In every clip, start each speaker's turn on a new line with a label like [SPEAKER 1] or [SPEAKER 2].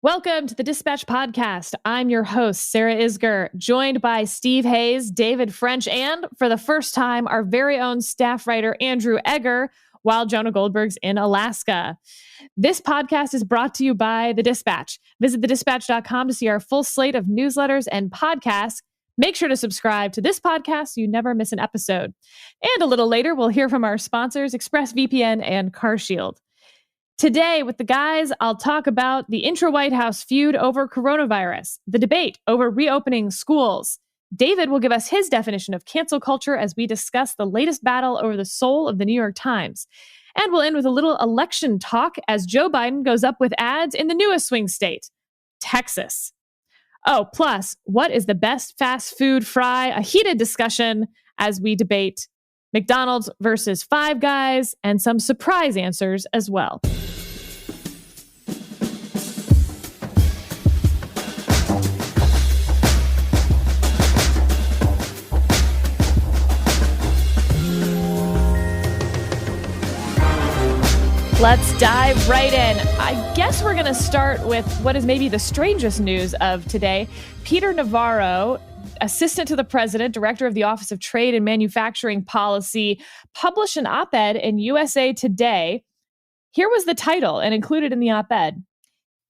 [SPEAKER 1] Welcome to the Dispatch Podcast. I'm your host, Sarah Isger, joined by Steve Hayes, David French, and for the first time, our very own staff writer, Andrew Egger, while Jonah Goldberg's in Alaska. This podcast is brought to you by The Dispatch. Visit thedispatch.com to see our full slate of newsletters and podcasts. Make sure to subscribe to this podcast so you never miss an episode. And a little later, we'll hear from our sponsors, ExpressVPN and CarShield. Today, with the guys, I'll talk about the intra-White House feud over coronavirus, the debate over reopening schools. David will give us his definition of cancel culture as we discuss the latest battle over the soul of the New York Times. And we'll end with a little election talk as Joe Biden goes up with ads in the newest swing state, Texas. Oh, plus, what is the best fast food fry? A heated discussion as we debate McDonald's versus Five Guys and some surprise answers as well. Let's dive right in. I guess we're going to start with what is maybe the strangest news of today. Peter Navarro, assistant to the president, director of the Office of Trade and Manufacturing Policy, published an op-ed in USA Today. Here was the title, and included in the op-ed: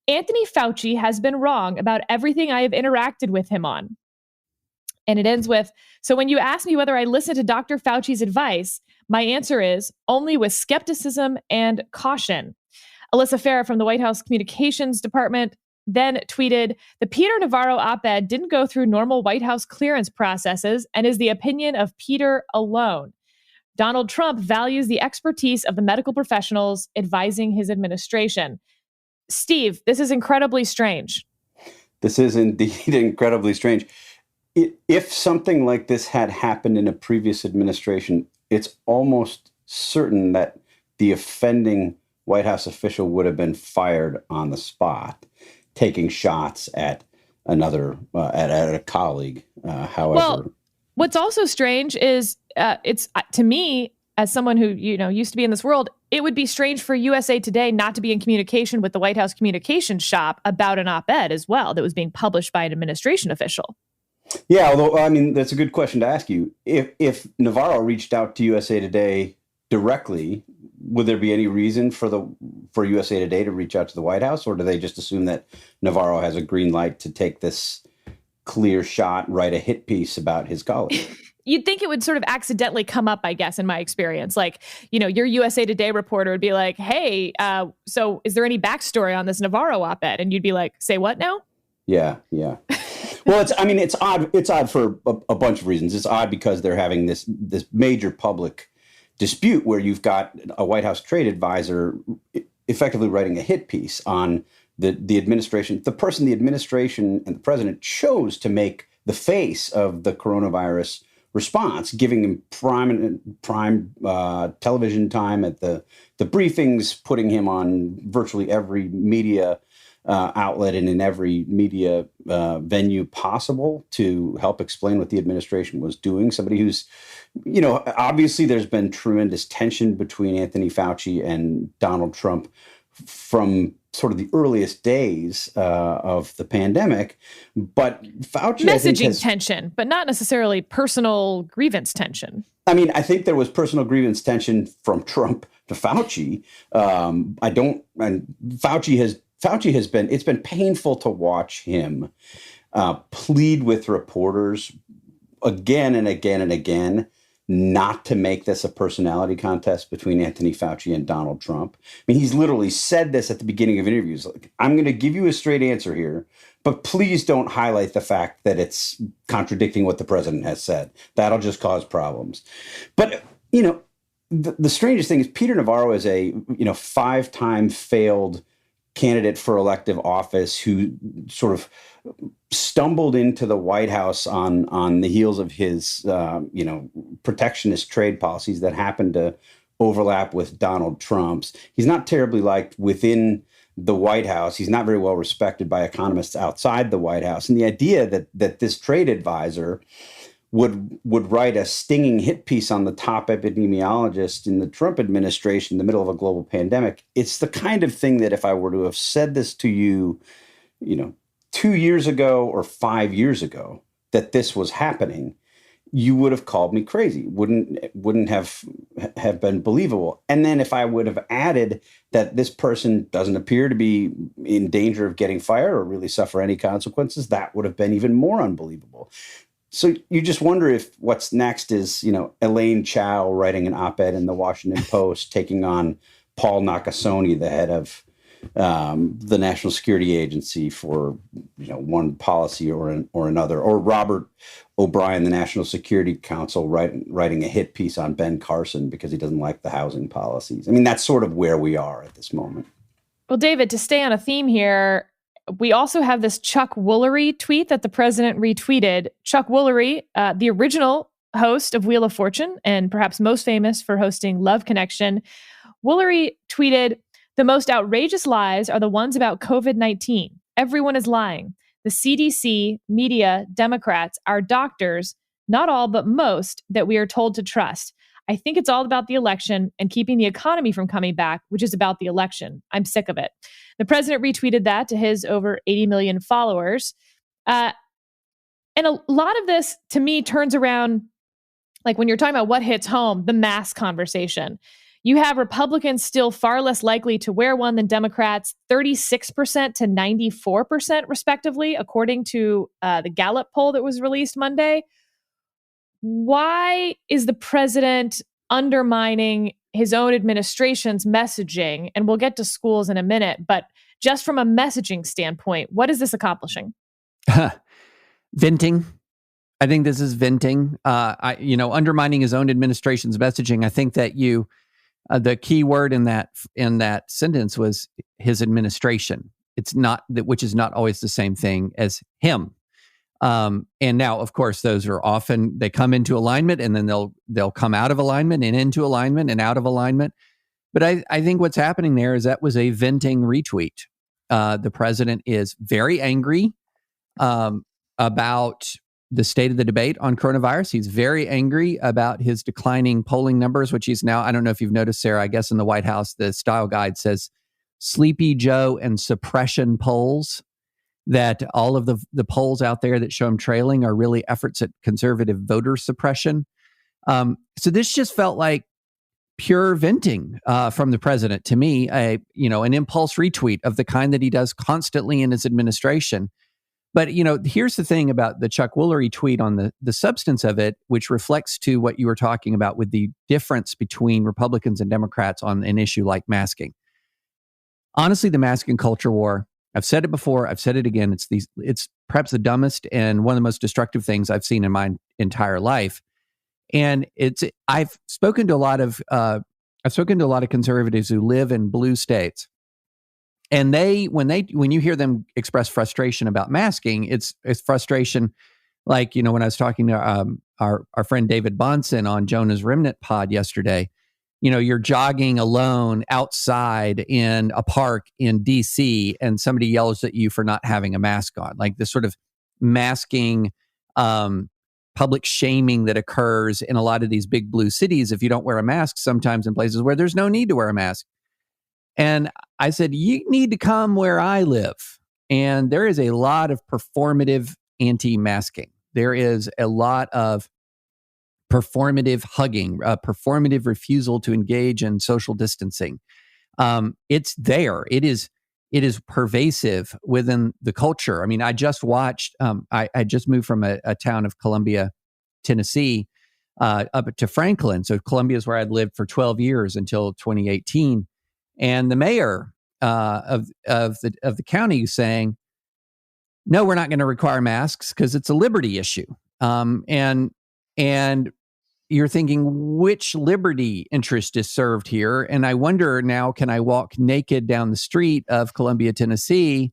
[SPEAKER 1] Anthony Fauci has been wrong about everything I have interacted with him on. And it ends with, so when you ask me whether I listen to Dr. Fauci's advice, my answer is only with skepticism and caution. Alyssa Farah from the White House Communications Department then tweeted, the Peter Navarro op-ed didn't go through normal White House clearance processes and is the opinion of Peter alone. Donald Trump values the expertise of the medical professionals advising his administration. Steve, this is incredibly strange.
[SPEAKER 2] This is indeed incredibly strange. If something like this had happened in a previous administration, it's almost certain that the offending White House official would have been fired on the spot, taking shots at another, at a colleague. However,
[SPEAKER 1] well, what's also strange is it's to me, as someone who used to be in this world, it would be strange for USA Today not to be in communication with the White House communications shop about an op-ed as well that was being published by an administration official.
[SPEAKER 2] Yeah, although, I mean, that's a good question to ask you. If Navarro reached out to USA Today directly, would there be any reason for USA Today to reach out to the White House, or do they just assume that Navarro has a green light to take this clear shot, write a hit piece about his colleague?
[SPEAKER 1] You'd think it would sort of accidentally come up, I guess, in my experience. Like, your USA Today reporter would be like, hey, so is there any backstory on this Navarro op-ed? And you'd be like, say what now?
[SPEAKER 2] Yeah. Well, it's odd. It's odd for a bunch of reasons. It's odd because they're having this major public dispute where you've got a White House trade advisor effectively writing a hit piece on the administration, the person the administration and the president chose to make the face of the coronavirus response, giving him prime television time at the briefings, putting him on virtually every media outlet and in every media venue possible to help explain what the administration was doing. Somebody who's, obviously there's been tremendous tension between Anthony Fauci and Donald Trump from sort of the earliest days of the pandemic. But Fauci,
[SPEAKER 1] messaging tension, but not necessarily personal grievance tension.
[SPEAKER 2] I mean, I think there was personal grievance tension from Trump to Fauci. Fauci has been, it's been painful to watch him plead with reporters again and again and again not to make this a personality contest between Anthony Fauci and Donald Trump. I mean, he's literally said this at the beginning of interviews. Like, I'm going to give you a straight answer here, but please don't highlight the fact that it's contradicting what the president has said. That'll just cause problems. But, the strangest thing is Peter Navarro is a, 5-time failed candidate for elective office who sort of stumbled into the White House on the heels of his, protectionist trade policies that happened to overlap with Donald Trump's. He's not terribly liked within the White House. He's not very well respected by economists outside the White House. And the idea that this trade advisor would write a stinging hit piece on the top epidemiologist in the Trump administration in the middle of a global pandemic, it's the kind of thing that if I were to have said this to you 2 years ago or 5 years ago that this was happening, you would have called me crazy. Wouldn't have been believable. And then if I would have added that this person doesn't appear to be in danger of getting fired or really suffer any consequences, that would have been even more unbelievable. So you just wonder if what's next is, Elaine Chao writing an op-ed in the Washington Post, taking on Paul Nakasone, the head of the National Security Agency, for one policy or another, or Robert O'Brien, the National Security Council, writing a hit piece on Ben Carson because he doesn't like the housing policies. I mean, that's sort of where we are at this moment.
[SPEAKER 1] Well, David, to stay on a theme here, we also have this Chuck Woolery tweet that the president retweeted. Chuck Woolery, the original host of Wheel of Fortune and perhaps most famous for hosting Love Connection, Woolery tweeted, "The most outrageous lies are the ones about COVID-19. Everyone is lying. The CDC, media, Democrats, our doctors, not all, but most, that we are told to trust. I think it's all about the election and keeping the economy from coming back, which is about the election. I'm sick of it." The president retweeted that to his over 80 million followers. And a lot of this, to me, turns around, like when you're talking about what hits home, the mask conversation. You have Republicans still far less likely to wear one than Democrats, 36% to 94% respectively, according to the Gallup poll that was released Monday. Why is the president undermining his own administration's messaging? And we'll get to schools in a minute, but just from a messaging standpoint, what is this accomplishing?
[SPEAKER 3] Venting. I think this is venting. Undermining his own administration's messaging. I think that the key word in that sentence was his administration. It's not that, which is not always the same thing as him. And now, of course, those are often, they come into alignment and then they'll come out of alignment and into alignment and out of alignment. But I think what's happening there is that was a venting retweet. The president is very angry about the state of the debate on coronavirus. He's very angry about his declining polling numbers, which he's now, I don't know if you've noticed, Sarah, I guess in the White House, the style guide says Sleepy Joe and suppression polls, that all of the polls out there that show him trailing are really efforts at conservative voter suppression. So this just felt like pure venting from the president to me, an impulse retweet of the kind that he does constantly in his administration. But, here's the thing about the Chuck Woolery tweet on the substance of it, which reflects to what you were talking about with the difference between Republicans and Democrats on an issue like masking. Honestly, the masking culture war, I've said it before, I've said it again, it's perhaps the dumbest and one of the most destructive things I've seen in my entire life. And I've spoken to a lot of conservatives who live in blue states. And when you hear them express frustration about masking, it's frustration like, when I was talking to our friend David Bonson on Jonah's Remnant pod yesterday, you're jogging alone outside in a park in DC and somebody yells at you for not having a mask on, like this sort of masking, public shaming that occurs in a lot of these big blue cities if you don't wear a mask, sometimes in places where there's no need to wear a mask. And I said, you need to come where I live. And there is a lot of performative anti-masking. There is a lot of performative hugging, performative refusal to engage in social distancing. It's there. It is pervasive within the culture. I mean, I just watched, I just moved from a town of Columbia, Tennessee, up to Franklin. So Columbia is where I'd lived for 12 years until 2018. And the mayor of the county is saying, no, we're not going to require masks because it's a liberty issue. And you're thinking, which liberty interest is served here? And I wonder now, can I walk naked down the street of Columbia, Tennessee,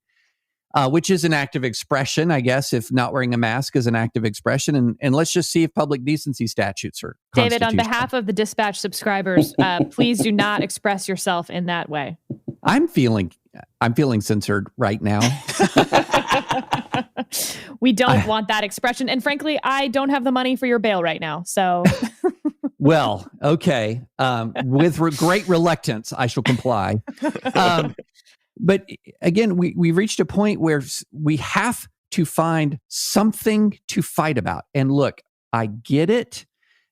[SPEAKER 3] which is an act of expression, I guess, if not wearing a mask is an act of expression. And let's just see if public decency statutes are
[SPEAKER 1] David, on behalf of the Dispatch subscribers, please do not express yourself in that way. I'm feeling
[SPEAKER 3] censored right now.
[SPEAKER 1] We don't want that expression. And frankly, I don't have the money for your bail right now. So,
[SPEAKER 3] well, okay. With great reluctance, I shall comply. But again, we've reached a point where we have to find something to fight about. And look, I get it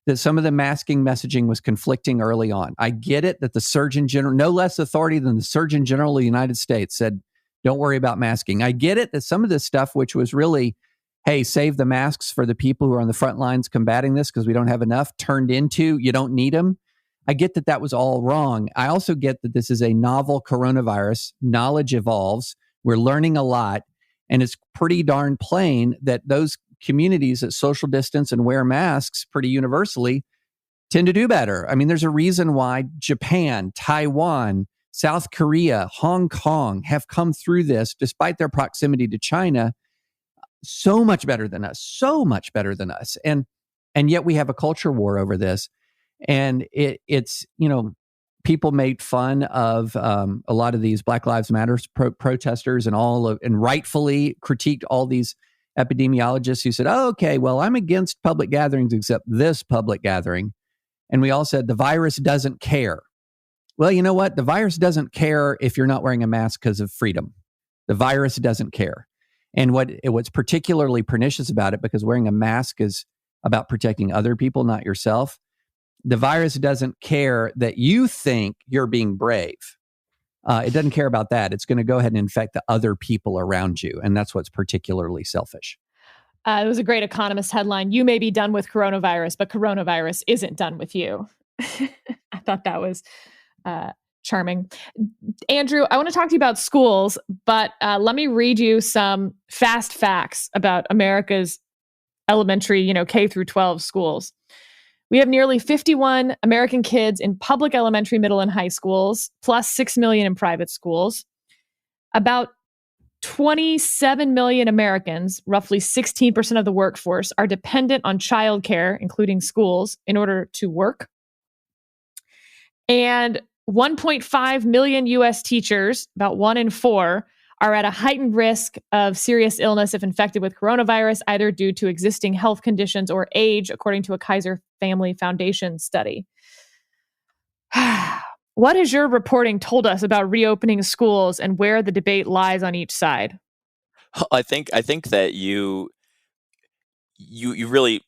[SPEAKER 3] that some of the masking messaging was conflicting early on. I get it that the Surgeon General, no less authority than the Surgeon General of the United States, said, don't worry about masking. I get it that some of this stuff, which was really, hey, save the masks for the people who are on the front lines combating this because we don't have enough, turned into, you don't need them. I get that that was all wrong. I also get that this is a novel coronavirus. Knowledge evolves. We're learning a lot. And it's pretty darn plain that those communities that social distance and wear masks pretty universally tend to do better. I mean, there's a reason why Japan, Taiwan, South Korea, Hong Kong have come through this despite their proximity to China so much better than us, so much better than us. And yet we have a culture war over this. And it's, people made fun of a lot of these Black Lives Matter protesters and rightfully critiqued all these epidemiologists who said, oh, okay, well, I'm against public gatherings except this public gathering. And we all said the virus doesn't care. Well, you know what? The virus doesn't care if you're not wearing a mask because of freedom. The virus doesn't care. And what's particularly pernicious about it, because wearing a mask is about protecting other people, not yourself. The virus doesn't care that you think you're being brave. It doesn't care about that. It's going to go ahead and infect the other people around you. And that's what's particularly selfish.
[SPEAKER 1] It was a great Economist headline. You may be done with coronavirus, but coronavirus isn't done with you. I thought that was charming. Andrew, I want to talk to you about schools, but let me read you some fast facts about America's elementary, K through 12 schools. We have nearly 51 American kids in public elementary, middle, and high schools, plus 6 million in private schools. About 27 million Americans, roughly 16% of the workforce, are dependent on childcare, including schools, in order to work. And 1.5 million U.S. teachers, about 1 in 4, are at a heightened risk of serious illness if infected with coronavirus, either due to existing health conditions or age, according to a Kaiser Family Foundation study. What has your reporting told us about reopening schools and where the debate lies on each side?
[SPEAKER 4] I think that you really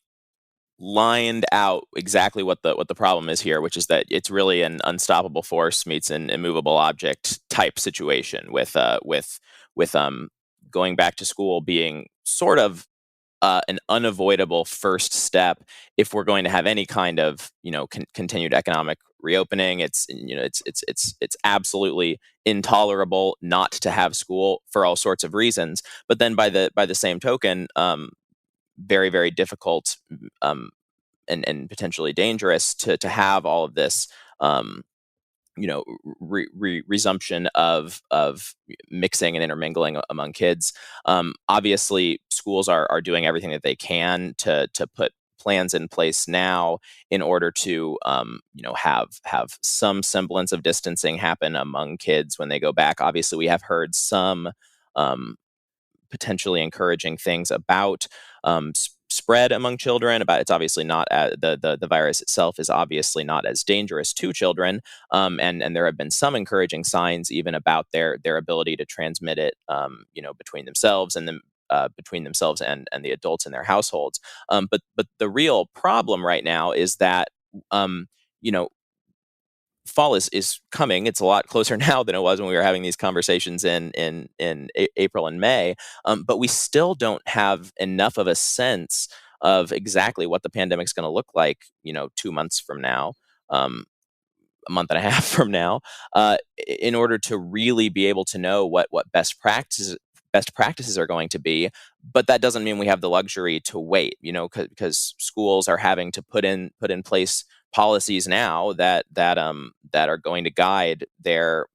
[SPEAKER 4] lined out exactly what the problem is here, which is that it's really an unstoppable force meets an immovable object type situation with going back to school being sort of an unavoidable first step if we're going to have any kind of continued economic reopening. It's absolutely intolerable not to have school for all sorts of reasons. But then by the same token, very, very difficult and potentially dangerous to have all of this resumption of mixing and intermingling among kids. Obviously, schools are doing everything that they can to put plans in place now in order to have some semblance of distancing happen among kids when they go back. Obviously, we have heard some potentially encouraging things about spread among children. About it's obviously not the virus itself is obviously not as dangerous to children, and there have been some encouraging signs even about their ability to transmit it, between themselves and the adults in their households. But the real problem right now is that fall is coming. It's a lot closer now than it was when we were having these conversations in April and May. But we still don't have enough of a sense of exactly what the pandemic's going to look like, 2 months from now, a month and a half from now, in order to really be able to know what best practices are going to be. But that doesn't mean we have the luxury to wait, because schools are having to put in place policies now that are going to guide their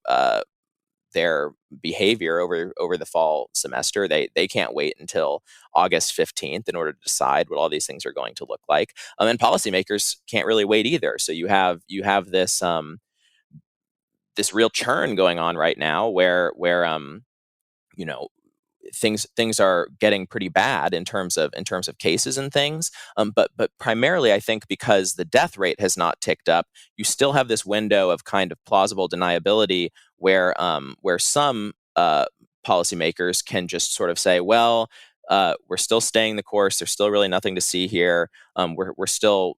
[SPEAKER 4] behavior over the fall semester. They can't wait until August 15th in order to decide what all these things are going to look like. And policymakers can't really wait either. So you have this this real churn going on right now where things are getting pretty bad in terms of cases and things. But primarily, I think because the death rate has not ticked up, you still have this window of kind of plausible deniability where some policymakers can just sort of say, well, we're still staying the course. There's still really nothing to see here. We're still,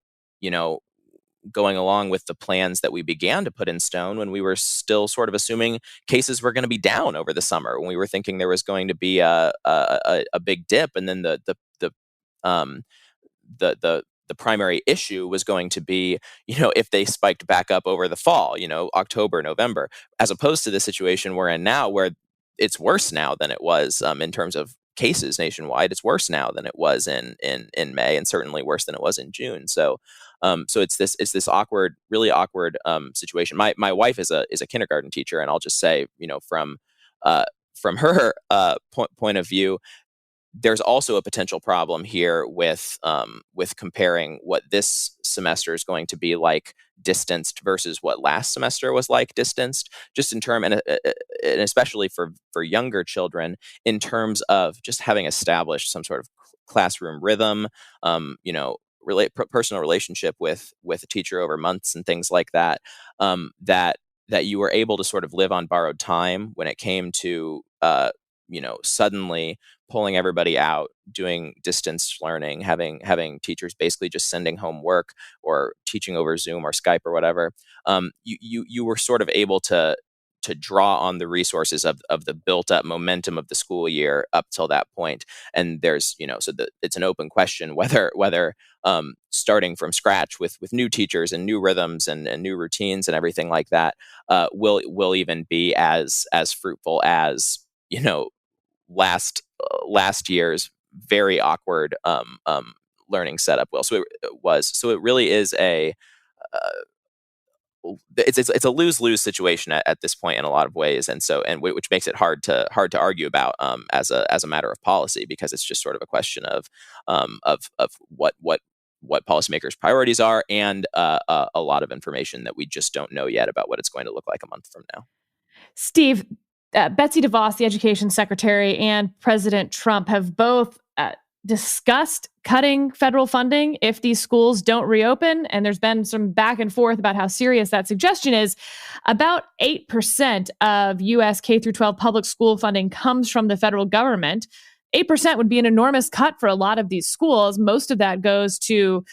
[SPEAKER 4] going along with the plans that we began to put in stone when we were still sort of assuming cases were going to be down over the summer, when we were thinking there was going to be a big dip, and then the primary issue was going to be, if they spiked back up over the fall, October, November, as opposed to the situation we're in now, where it's worse now than it was in terms of cases nationwide. It's worse now than it was in May, and certainly worse than it was in June. So it's this awkward, really awkward situation. My wife is a kindergarten teacher, and I'll just say, from her point of view, there's also a potential problem here with comparing what this semester is going to be like distanced versus what last semester was like distanced, just in term, and especially for younger children, in terms of just having established some sort of classroom rhythm, personal relationship with a teacher over months and things like that, that you were able to sort of live on borrowed time when it came to suddenly pulling everybody out, doing distance learning, having teachers basically just sending home work or teaching over Zoom or Skype or whatever. You were sort of able to draw on the resources of the built up momentum of the school year up till that point. And there's, it's an open question whether starting from scratch with new teachers and new rhythms and new routines and everything like that will even be as fruitful as, last year's very awkward learning setup will. So it was. So it really is it's a lose-lose situation at this point in a lot of ways, and which makes it hard to argue about as a matter of policy, because it's just sort of a question of what policymakers' priorities are, and a lot of information that we just don't know yet about what it's going to look like a month from now.
[SPEAKER 1] Steve, Betsy DeVos, the education secretary, and President Trump have both discussed cutting federal funding if these schools don't reopen. And there's been some back and forth about how serious that suggestion is. About 8% of U.S. K through 12 public school funding comes from the federal government. 8% would be an enormous cut for a lot of these schools. Most of that goes to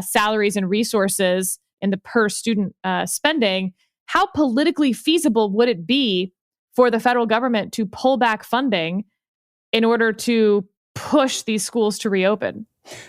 [SPEAKER 1] salaries and resources in the per student spending. How politically feasible would it be for the federal government to pull back funding in order to push these schools to reopen?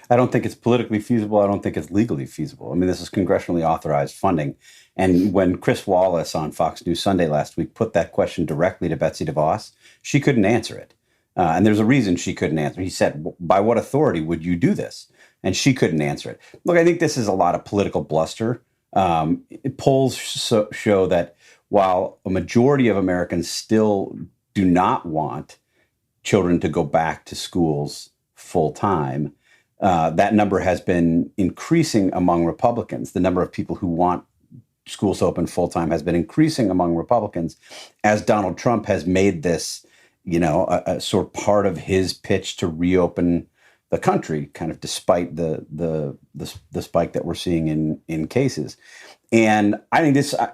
[SPEAKER 2] I don't think it's politically feasible. I don't think it's legally feasible. I mean, this is congressionally authorized funding. And when Chris Wallace on Fox News Sunday last week put that question directly to Betsy DeVos, she couldn't answer it. And there's a reason she couldn't answer. He said, by what authority would you do this? And she couldn't answer it. Look, I think this is a lot of political bluster. Polls show that while a majority of Americans still do not want children to go back to schools full time, that number has been increasing among Republicans. The number of people who want schools open full time has been increasing among Republicans as Donald Trump has made this, a sort of part of his pitch to reopen the country, kind of despite the spike that we're seeing in cases. And I think this, I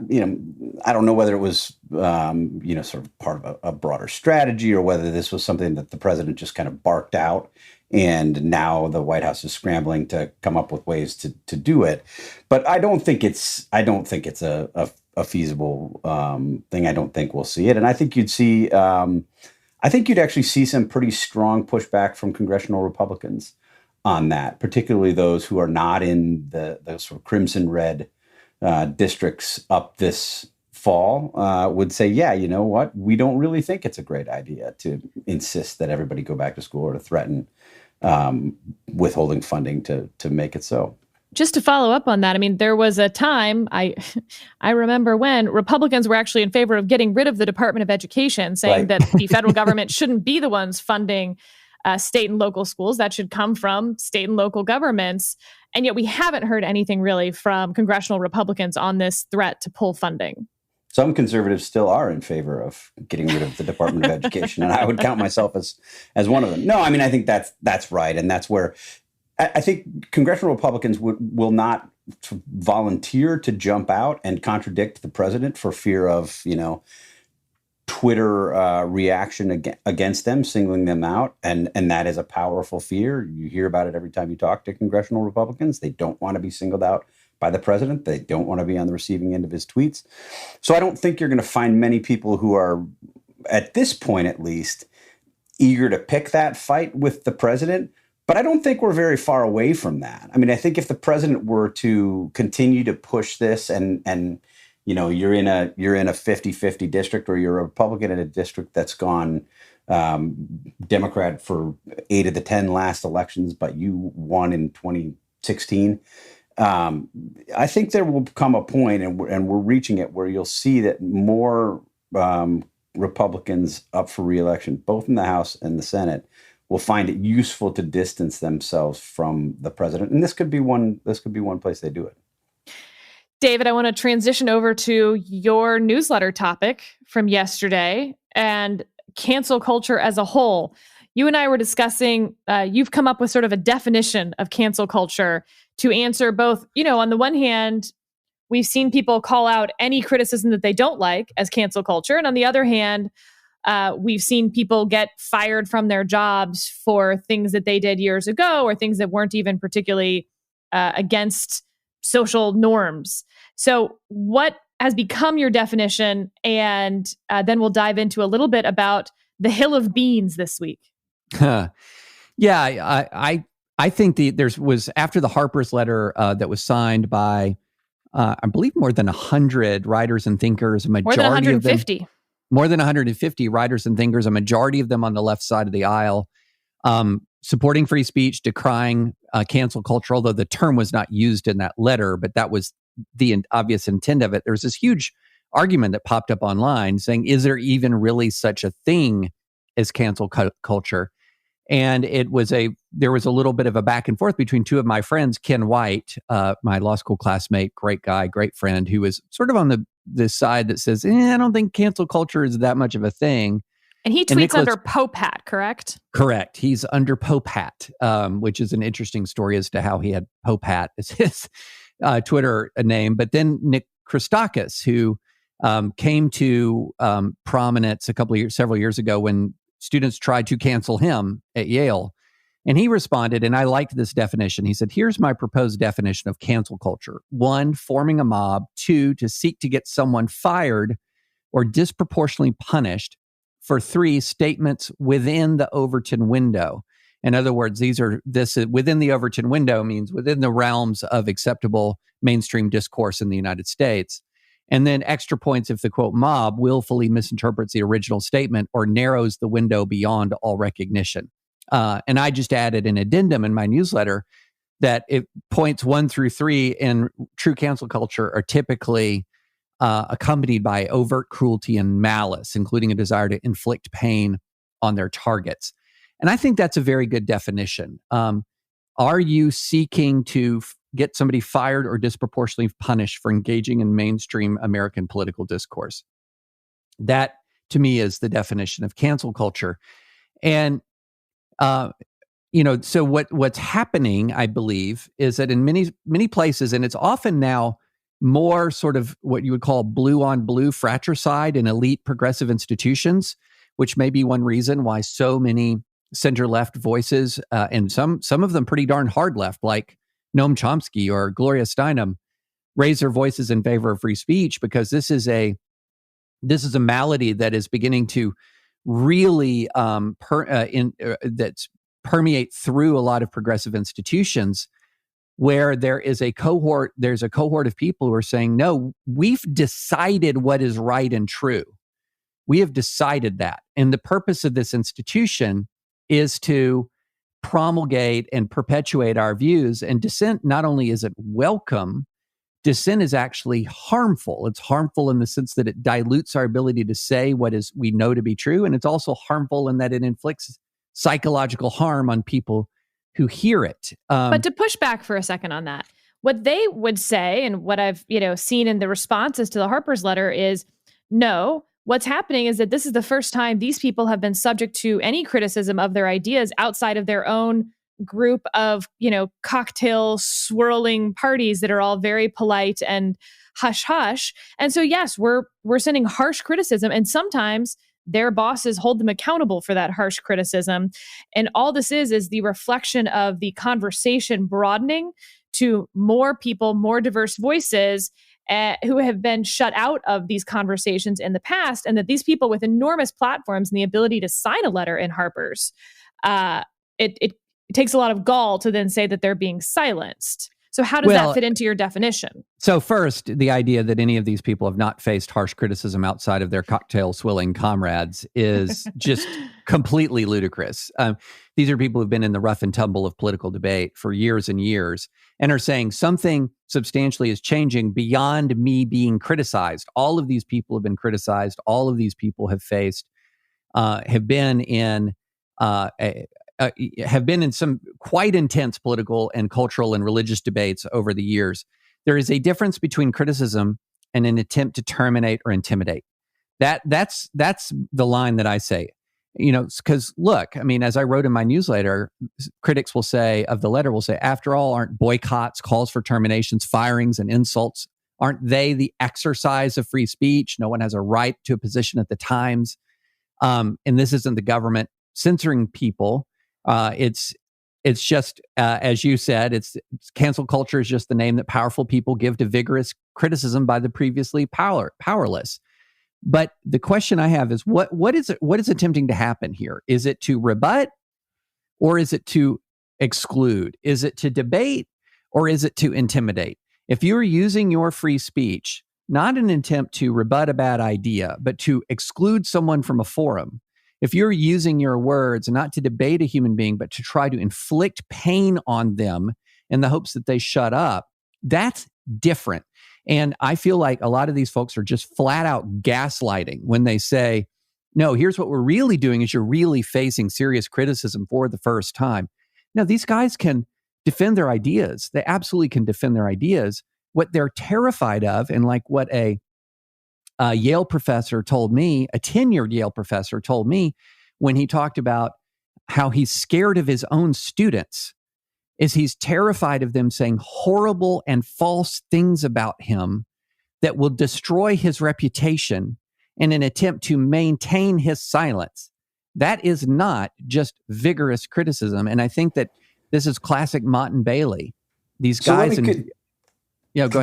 [SPEAKER 2] don't know whether it was, sort of part of a broader strategy, or whether this was something that the president just kind of barked out, and now the White House is scrambling to come up with ways to do it. But I don't think it's a feasible thing. I don't think we'll see it, and I think you'd see. I think you'd actually see some pretty strong pushback from congressional Republicans on that, particularly those who are not in the sort of crimson red districts up this fall, would say, yeah, you know what? We don't really think it's a great idea to insist that everybody go back to school, or to threaten withholding funding to make it so.
[SPEAKER 1] Just to follow up on that, I mean, there was a time, I remember when Republicans were actually in favor of getting rid of the Department of Education, saying that the federal government shouldn't be the ones funding state and local schools. That should come from state and local governments. And yet we haven't heard anything really from congressional Republicans on this threat to pull funding.
[SPEAKER 2] some conservatives still are in favor of getting rid of the Department of Education, and I would count myself as one of them. No, I mean, I think that's right, and that's where I think congressional Republicans will not volunteer to jump out and contradict the president for fear of, Twitter reaction against them, singling them out. And that is a powerful fear. You hear about it every time you talk to congressional Republicans. They don't want to be singled out by the president. They don't want to be on the receiving end of his tweets. So I don't think you're going to find many people who are, at this point at least, eager to pick that fight with the president. But I don't think we're very far away from that. I mean, I think if the president were to continue to push this and you're in a 50-50 district, or you're a Republican in a district that's gone Democrat for 8 of the 10 last elections, but you won in 2016. I think there will come a point, and we're reaching it, where you'll see that more Republicans up for re-election, both in the House and the Senate, will find it useful to distance themselves from the president. And this could be one place they do it.
[SPEAKER 1] David, I want to transition over to your newsletter topic from yesterday and cancel culture as a whole. You and I were discussing, you've come up with sort of a definition of cancel culture to answer both, on the one hand, we've seen people call out any criticism that they don't like as cancel culture. And on the other hand, we've seen people get fired from their jobs for things that they did years ago, or things that weren't even particularly against social norms. So what has become your definition? And then we'll dive into a little bit about the hill of beans this week.
[SPEAKER 3] Yeah, I think there was, after the Harper's letter that was signed by, I believe, more than 100 writers and thinkers, a majority
[SPEAKER 1] more than 150.
[SPEAKER 3] of them, more than 150 writers and thinkers, a majority of them on the left side of the aisle, supporting free speech, decrying cancel culture, although the term was not used in that letter, but that was the obvious intent of it. There was this huge argument that popped up online saying, is there even really such a thing as cancel culture? And there was a little bit of a back and forth between two of my friends, Ken White, my law school classmate, great guy, great friend, who was sort of on the side that says, I don't think cancel culture is that much of a thing.
[SPEAKER 1] And he tweets under Popat, correct?
[SPEAKER 3] Correct. He's under Popat, which is an interesting story as to how he had Popat as his Twitter name. But then Nick Christakis, who came to prominence several years ago when students tried to cancel him at Yale. And he responded, and I liked this definition. He said, here's my proposed definition of cancel culture. 1, forming a mob. 2, to seek to get someone fired or disproportionately punished. For 3, statements within the Overton window. In other words, this is within the Overton window means within the realms of acceptable mainstream discourse in the United States. And then extra points if the, quote, mob willfully misinterprets the original statement or narrows the window beyond all recognition. And I just added an addendum in my newsletter that points 1 through 3 in true cancel culture are typically accompanied by overt cruelty and malice, including a desire to inflict pain on their targets. And I think that's a very good definition. Are you seeking to get somebody fired or disproportionately punished for engaging in mainstream American political discourse? That, to me, is the definition of cancel culture. And, so what's happening, I believe, is that in many places, and it's often now more sort of what you would call blue on blue fratricide in elite progressive institutions, which may be one reason why so many center left voices, and some of them pretty darn hard left, like Noam Chomsky or Gloria Steinem, raise their voices in favor of free speech, because this is a malady that is beginning to really that's permeate through a lot of progressive institutions, where there's a cohort of people who are saying, no, we've decided what is right and true. We have decided that. And the purpose of this institution is to promulgate and perpetuate our views. And dissent, not only is it welcome, dissent is actually harmful. It's harmful in the sense that it dilutes our ability to say what is we know to be true. And it's also harmful in that it inflicts psychological harm on people who hear it.
[SPEAKER 1] But to push back for a second on that, what they would say, and what I've seen in the responses to the Harper's letter, is no, what's happening is that this is the first time these people have been subject to any criticism of their ideas outside of their own group of, cocktail swirling parties that are all very polite and hush hush. And so, yes, we're sending harsh criticism, and sometimes their bosses hold them accountable for that harsh criticism. And all this is the reflection of the conversation broadening to more people, more diverse voices who have been shut out of these conversations in the past, and that these people with enormous platforms and the ability to sign a letter in Harper's, it takes a lot of gall to then say that they're being silenced. So how does that fit into your definition?
[SPEAKER 3] So first, the idea that any of these people have not faced harsh criticism outside of their cocktail swilling comrades is just completely ludicrous. These are people who've been in the rough and tumble of political debate for years and years and are saying something substantially is changing beyond me being criticized. All of these people have been criticized. All of these people have been in some quite intense political and cultural and religious debates over the years. There is a difference between criticism and an attempt to terminate or intimidate. That's the line that I say. Because look, I mean, as I wrote in my newsletter, critics will say, after all, aren't boycotts, calls for terminations, firings, and insults, aren't they the exercise of free speech? No one has a right to a position at the Times. And this isn't the government censoring people. It's just, as you said, it's cancel culture is just the name that powerful people give to vigorous criticism by the previously powerless. But the question I have is, what is attempting to happen here? Is it to rebut, or is it to exclude? Is it to debate, or is it to intimidate? If you're using your free speech, not an attempt to rebut a bad idea, but to exclude someone from a forum, if you're using your words not to debate a human being, but to try to inflict pain on them in the hopes that they shut up, that's different. And I feel like a lot of these folks are just flat out gaslighting when they say, no, here's what we're really doing is you're really facing serious criticism for the first time. No, these guys can defend their ideas. They absolutely can defend their ideas. What they're terrified of, and like what a Yale professor told me, a tenured Yale professor told me when he talked about how he's scared of his own students, is he's terrified of them saying horrible and false things about him that will destroy his reputation in an attempt to maintain his silence. That is not just vigorous criticism. And I think that this is classic Mott and Bailey. These guys... go ahead.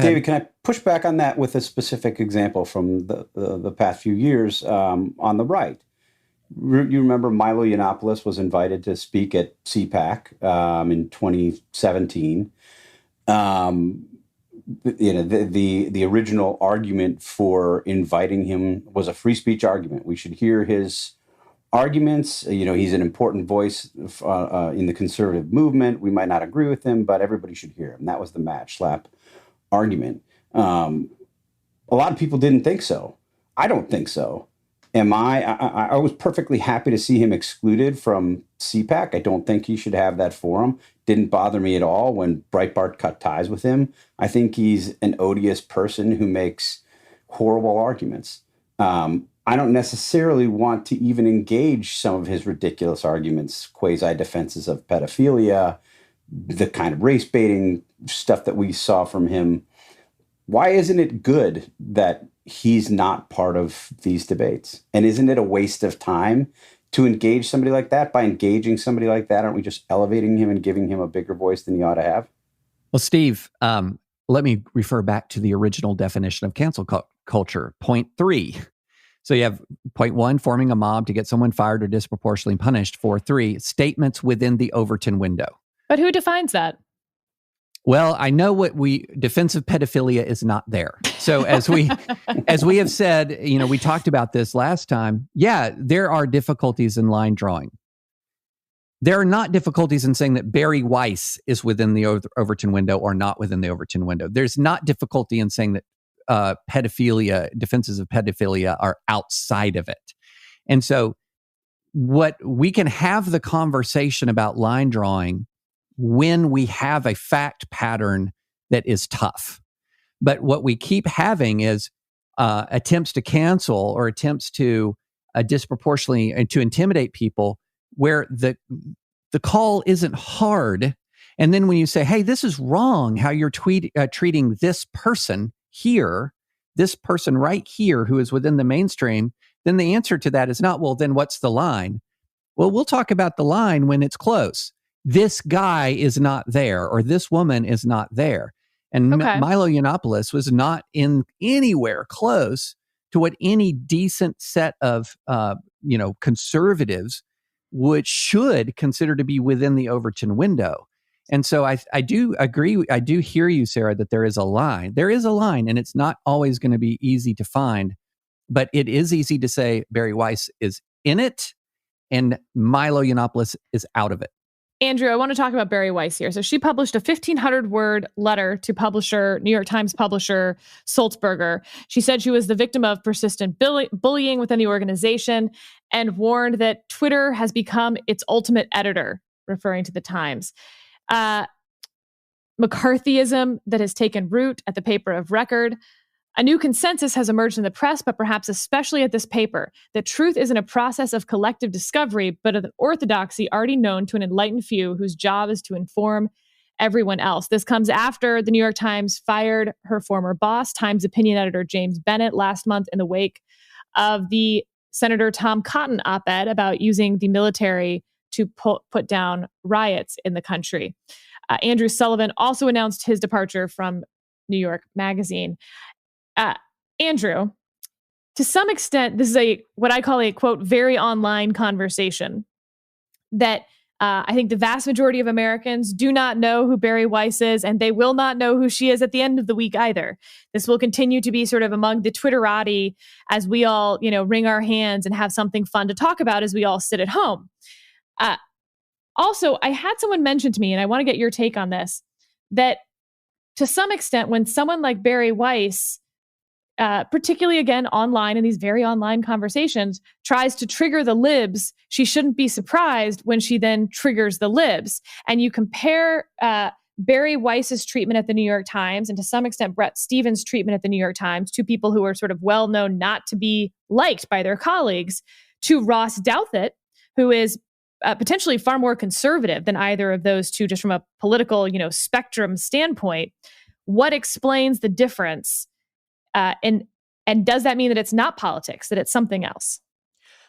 [SPEAKER 2] David, can I push back on that with a specific example from the past few years on the right? You remember Milo Yiannopoulos was invited to speak at CPAC in 2017. The original argument for inviting him was a free speech argument. We should hear his arguments. He's an important voice in the conservative movement. We might not agree with him, but everybody should hear him. That was the match slap argument. A lot of people didn't think so. I don't think so. I was perfectly happy to see him excluded from CPAC. I don't think he should have that forum. Didn't bother me at all when Breitbart cut ties with him. I think he's an odious person who makes horrible arguments. I don't necessarily want to even engage some of his ridiculous arguments, quasi-defenses of pedophilia, the kind of race baiting stuff that we saw from him. Why isn't it good that he's not part of these debates? And isn't it a waste of time to engage somebody like that? By engaging somebody like that, aren't we just elevating him and giving him a bigger voice than he ought to have?
[SPEAKER 3] Well, Steve, let me refer back to the original definition of cancel culture, point 3. So you have point 1, forming a mob to get someone fired or disproportionately punished. 4.3, statements within the Overton window.
[SPEAKER 1] But who defines that?
[SPEAKER 3] Well, I know defensive pedophilia is not there. So as we have said, we talked about this last time. Yeah, there are difficulties in line drawing. There are not difficulties in saying that Barry Weiss is within the Overton window or not within the Overton window. There's not difficulty in saying that defenses of pedophilia are outside of it. And so what we can have the conversation about line drawing when we have a fact pattern that is tough. But what we keep having is attempts to cancel or attempts to disproportionately to intimidate people, where the call isn't hard. And then when you say, hey, this is wrong, how you're treating this person here, this person right here who is within the mainstream, then the answer to that is not, well, then what's the line? Well, we'll talk about the line when it's close. This guy is not there, or this woman is not there. And Milo Yiannopoulos was not in anywhere close to what any decent set of conservatives should consider to be within the Overton window. And so I do agree. I do hear you, Sarah, that there is a line. There is a line, and it's not always going to be easy to find. But it is easy to say Bari Weiss is in it and Milo Yiannopoulos is out of it.
[SPEAKER 1] Andrew, I want to talk about Bari Weiss here. So she published a 1,500-word letter to New York Times publisher Sulzberger. She said she was the victim of persistent bullying within the organization and warned that Twitter has become its ultimate editor, referring to the Times. McCarthyism that has taken root at the paper of record. A new consensus has emerged in the press, but perhaps especially at this paper, that truth isn't a process of collective discovery, but of an orthodoxy already known to an enlightened few whose job is to inform everyone else. This comes after the New York Times fired her former boss, Times opinion editor James Bennett, last month in the wake of the Senator Tom Cotton op-ed about using the military to put down riots in the country. Andrew Sullivan also announced his departure from New York Magazine. Andrew, to some extent, this is what I call a, quote, very online conversation that I think the vast majority of Americans do not know who Bari Weiss is, and they will not know who she is at the end of the week either. This will continue to be sort of among the Twitterati as we all, wring our hands and have something fun to talk about as we all sit at home. Also, I had someone mention to me, and I want to get your take on this, that to some extent, when someone like Bari Weiss, particularly again online in these very online conversations, tries to trigger the libs, she shouldn't be surprised when she then triggers the libs. And you compare Bari Weiss's treatment at the New York Times and to some extent Bret Stephens' treatment at the New York Times, two people who are sort of well known not to be liked by their colleagues, to Ross Douthat, who is potentially far more conservative than either of those two, just from a political, spectrum standpoint. What explains the difference? And does that mean that it's not politics, that it's something else?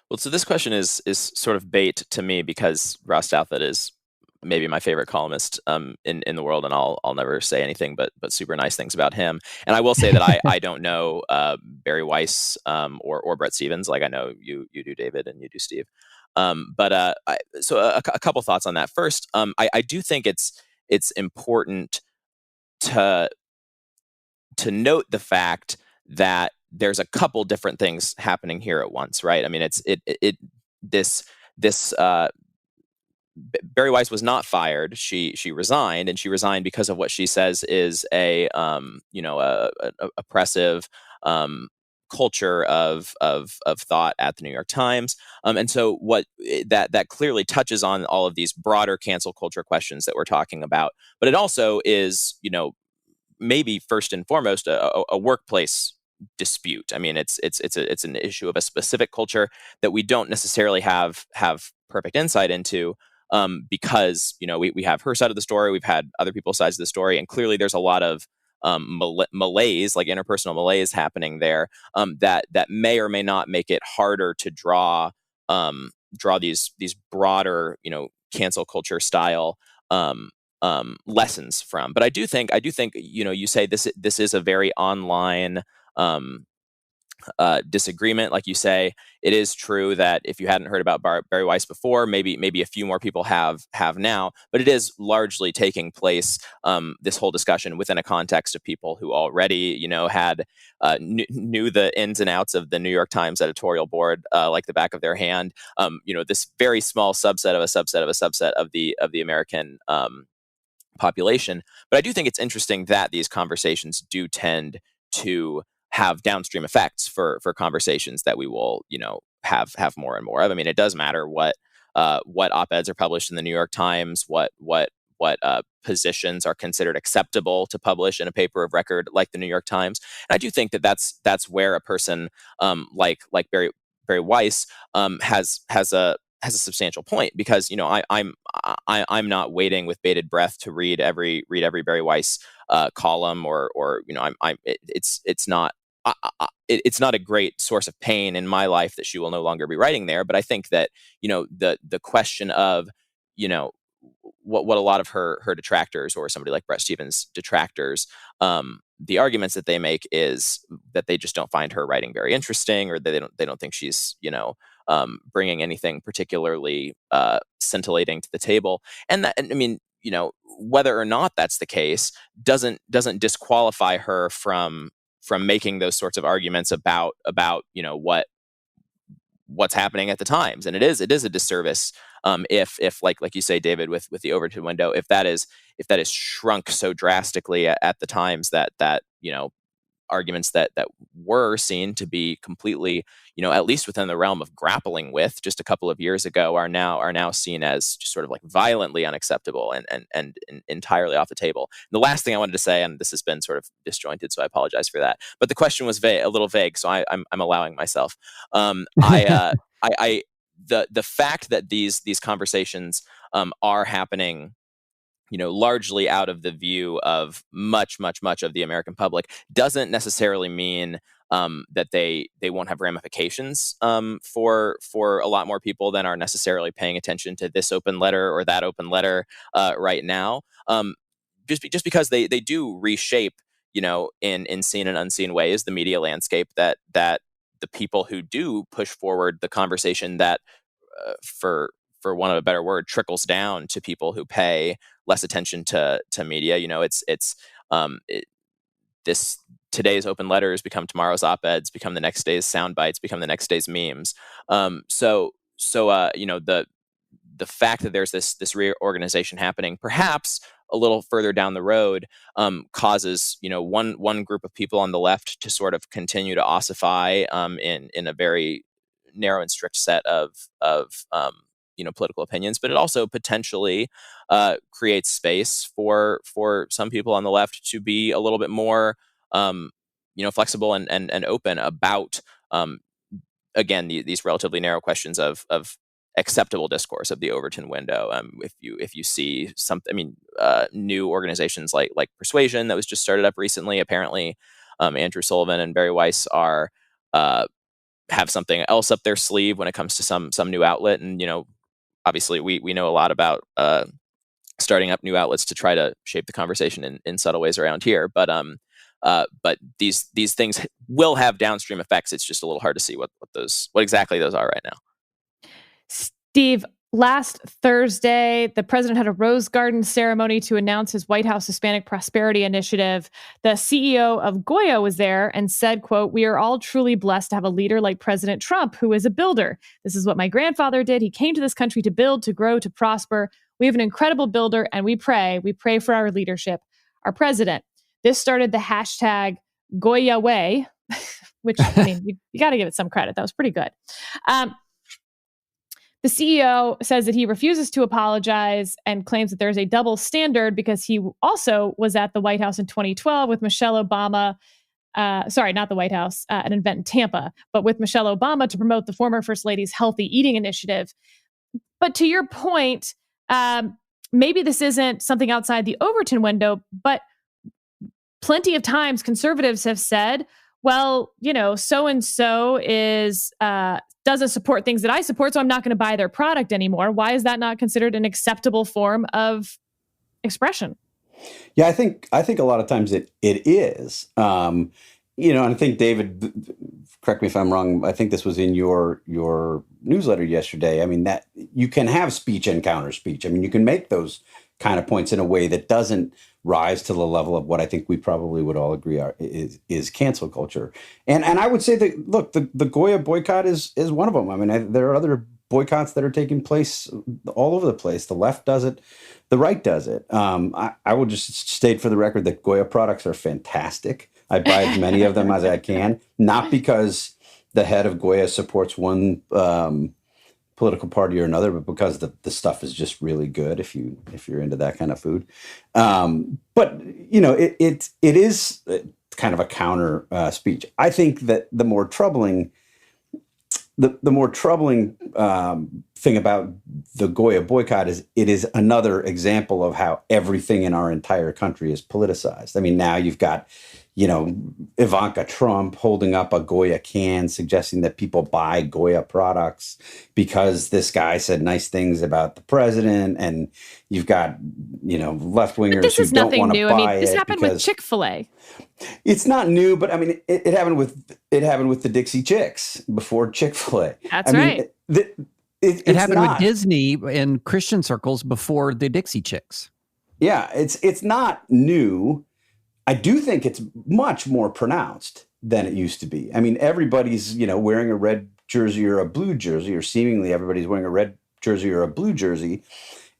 [SPEAKER 4] Well, so this question is sort of bait to me because Ross Douthat is maybe my favorite columnist in the world, and I'll never say anything but super nice things about him. And I will say that I don't know Bari Weiss or Bret Stephens, like I know you do, David, and you do, Steve. So a couple thoughts on that. First, I do think it's important to note the fact that there's a couple different things happening here at once, right? I mean, Bari Weiss was not fired. She resigned, and she resigned because of what she says is a oppressive culture of thought at the New York Times. And so what that clearly touches on all of these broader cancel culture questions that we're talking about. But it also is, maybe first and foremost a workplace dispute. I mean, it's an issue of a specific culture that we don't necessarily have perfect insight into, because we have her side of the story, we've had other people's sides of the story, and clearly there's a lot of malaise, like interpersonal malaise, happening there, that may or may not make it harder to draw these broader cancel culture style lessons from. But I do think you say this is a very online disagreement. Like you say, it is true that if you hadn't heard about Bari Weiss before, maybe a few more people have now, but it is largely taking place, this whole discussion, within a context of people who already had knew the ins and outs of the New York Times editorial board like the back of their hand. This very small subset of a subset of a subset of the American population. But I do think it's interesting that these conversations do tend to have downstream effects for conversations that we will, have more and more of. I mean, it does matter what op-eds are published in the New York Times, what positions are considered acceptable to publish in a paper of record like the New York Times. And I do think that that's where a person like Barry Weiss has a substantial point, because I'm not waiting with bated breath to read every Barry Weiss column, or it's not. It's not a great source of pain in my life that she will no longer be writing there. But I think that the question of what a lot of her detractors, or somebody like Bret Stephens' detractors, the arguments that they make is that they just don't find her writing very interesting, or they don't think she's bringing anything particularly scintillating to the table. And that, I mean, whether or not that's the case doesn't disqualify her from making those sorts of arguments about what's happening at the Times. And it is a disservice if like you say, David, with the Overton window, if that is shrunk so drastically at the Times that arguments that were seen to be completely, at least within the realm of grappling with just a couple of years ago, are now seen as just sort of like violently unacceptable and entirely off the table. And the last thing I wanted to say, and this has been sort of disjointed, so I apologize for that, but the question was a little vague, so I'm allowing myself. The fact that these conversations are happening largely out of the view of much of the American public doesn't necessarily mean that they won't have ramifications for a lot more people than are necessarily paying attention to this open letter or that open letter right now. Just because they do reshape, in seen and unseen ways, the media landscape that the people who do push forward the conversation that for want of a better word, trickles down to people who pay less attention to media. This today's open letters become tomorrow's op-eds, become the next day's sound bites, become the next day's memes. The fact that there's this reorganization happening, perhaps a little further down the road, causes one group of people on the left to sort of continue to ossify in a very narrow and strict set of political opinions, but it also potentially creates space for some people on the left to be a little bit more, flexible and open about, again, these relatively narrow questions of acceptable discourse of the Overton window. If you see new organizations like Persuasion that was just started up recently, apparently Andrew Sullivan and Barry Weiss are have something else up their sleeve when it comes to some new outlet, and obviously, we know a lot about starting up new outlets to try to shape the conversation in subtle ways around here. But these things will have downstream effects. It's just a little hard to see what exactly those are right now.
[SPEAKER 1] Steve, last Thursday, the president had a Rose Garden ceremony to announce his White House Hispanic Prosperity Initiative. The CEO of Goya was there and said, quote, "We are all truly blessed to have a leader like President Trump, who is a builder. This is what my grandfather did. He came to this country to build, to grow, to prosper. We have an incredible builder, and we pray for our leadership, our president." This started the hashtag Goya Way, which, you got to give it some credit. That was pretty good. The CEO says that he refuses to apologize and claims that there's a double standard because he also was at the White House in 2012 with Michelle Obama. Sorry, not the White House, an event in Tampa, but with Michelle Obama to promote the former First Lady's healthy eating initiative. But to your point, maybe this isn't something outside the Overton window, but plenty of times conservatives have said, well, so-and-so is doesn't support things that I support, so I'm not going to buy their product anymore. Why is that not considered an acceptable form of expression?
[SPEAKER 2] Yeah, I think a lot of times it is. And I think, David, correct me if I'm wrong, I think this was in your newsletter yesterday. I mean, that you can have speech and counter speech. I mean, you can make those kind of points in a way that doesn't rise to the level of what I think we probably would all agree is cancel culture. And I would say that, look, the Goya boycott is one of them. I mean, there are other boycotts that are taking place all over the place. The left does it. The right does it. I will just state for the record that Goya products are fantastic. I buy as many of them as I can, not because the head of Goya supports one political party or another, but because the stuff is just really good if you're into that kind of food. But it is kind of a counter speech. I think that the more troubling thing about the Goya boycott is it is another example of how everything in our entire country is politicized. I mean, now you've got, Ivanka Trump holding up a Goya can, suggesting that people buy Goya products because this guy said nice things about the president. And you've got, left-wingers who don't want to buy it.
[SPEAKER 1] This happened with Chick-fil-A.
[SPEAKER 2] It's not new, but I mean, it happened with the Dixie Chicks before Chick-fil-A.
[SPEAKER 1] That's right.
[SPEAKER 3] It happened with Disney in Christian circles before the Dixie Chicks.
[SPEAKER 2] Yeah, it's not new. I do think it's much more pronounced than it used to be. I mean, everybody's, wearing a red jersey or a blue jersey, or seemingly everybody's wearing a red jersey or a blue jersey,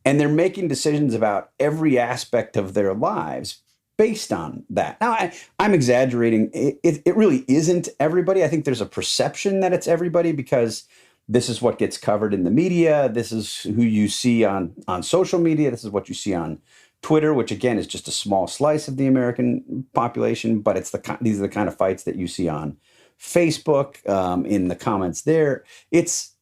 [SPEAKER 2] and they're making decisions about every aspect of their lives based on that. Now, I'm exaggerating. It really isn't everybody. I think there's a perception that it's everybody because this is what gets covered in the media. This is who you see on social media. This is what you see on Twitter, which again is just a small slice of the American population, but these are the kind of fights that you see on Facebook, in the comments there. It's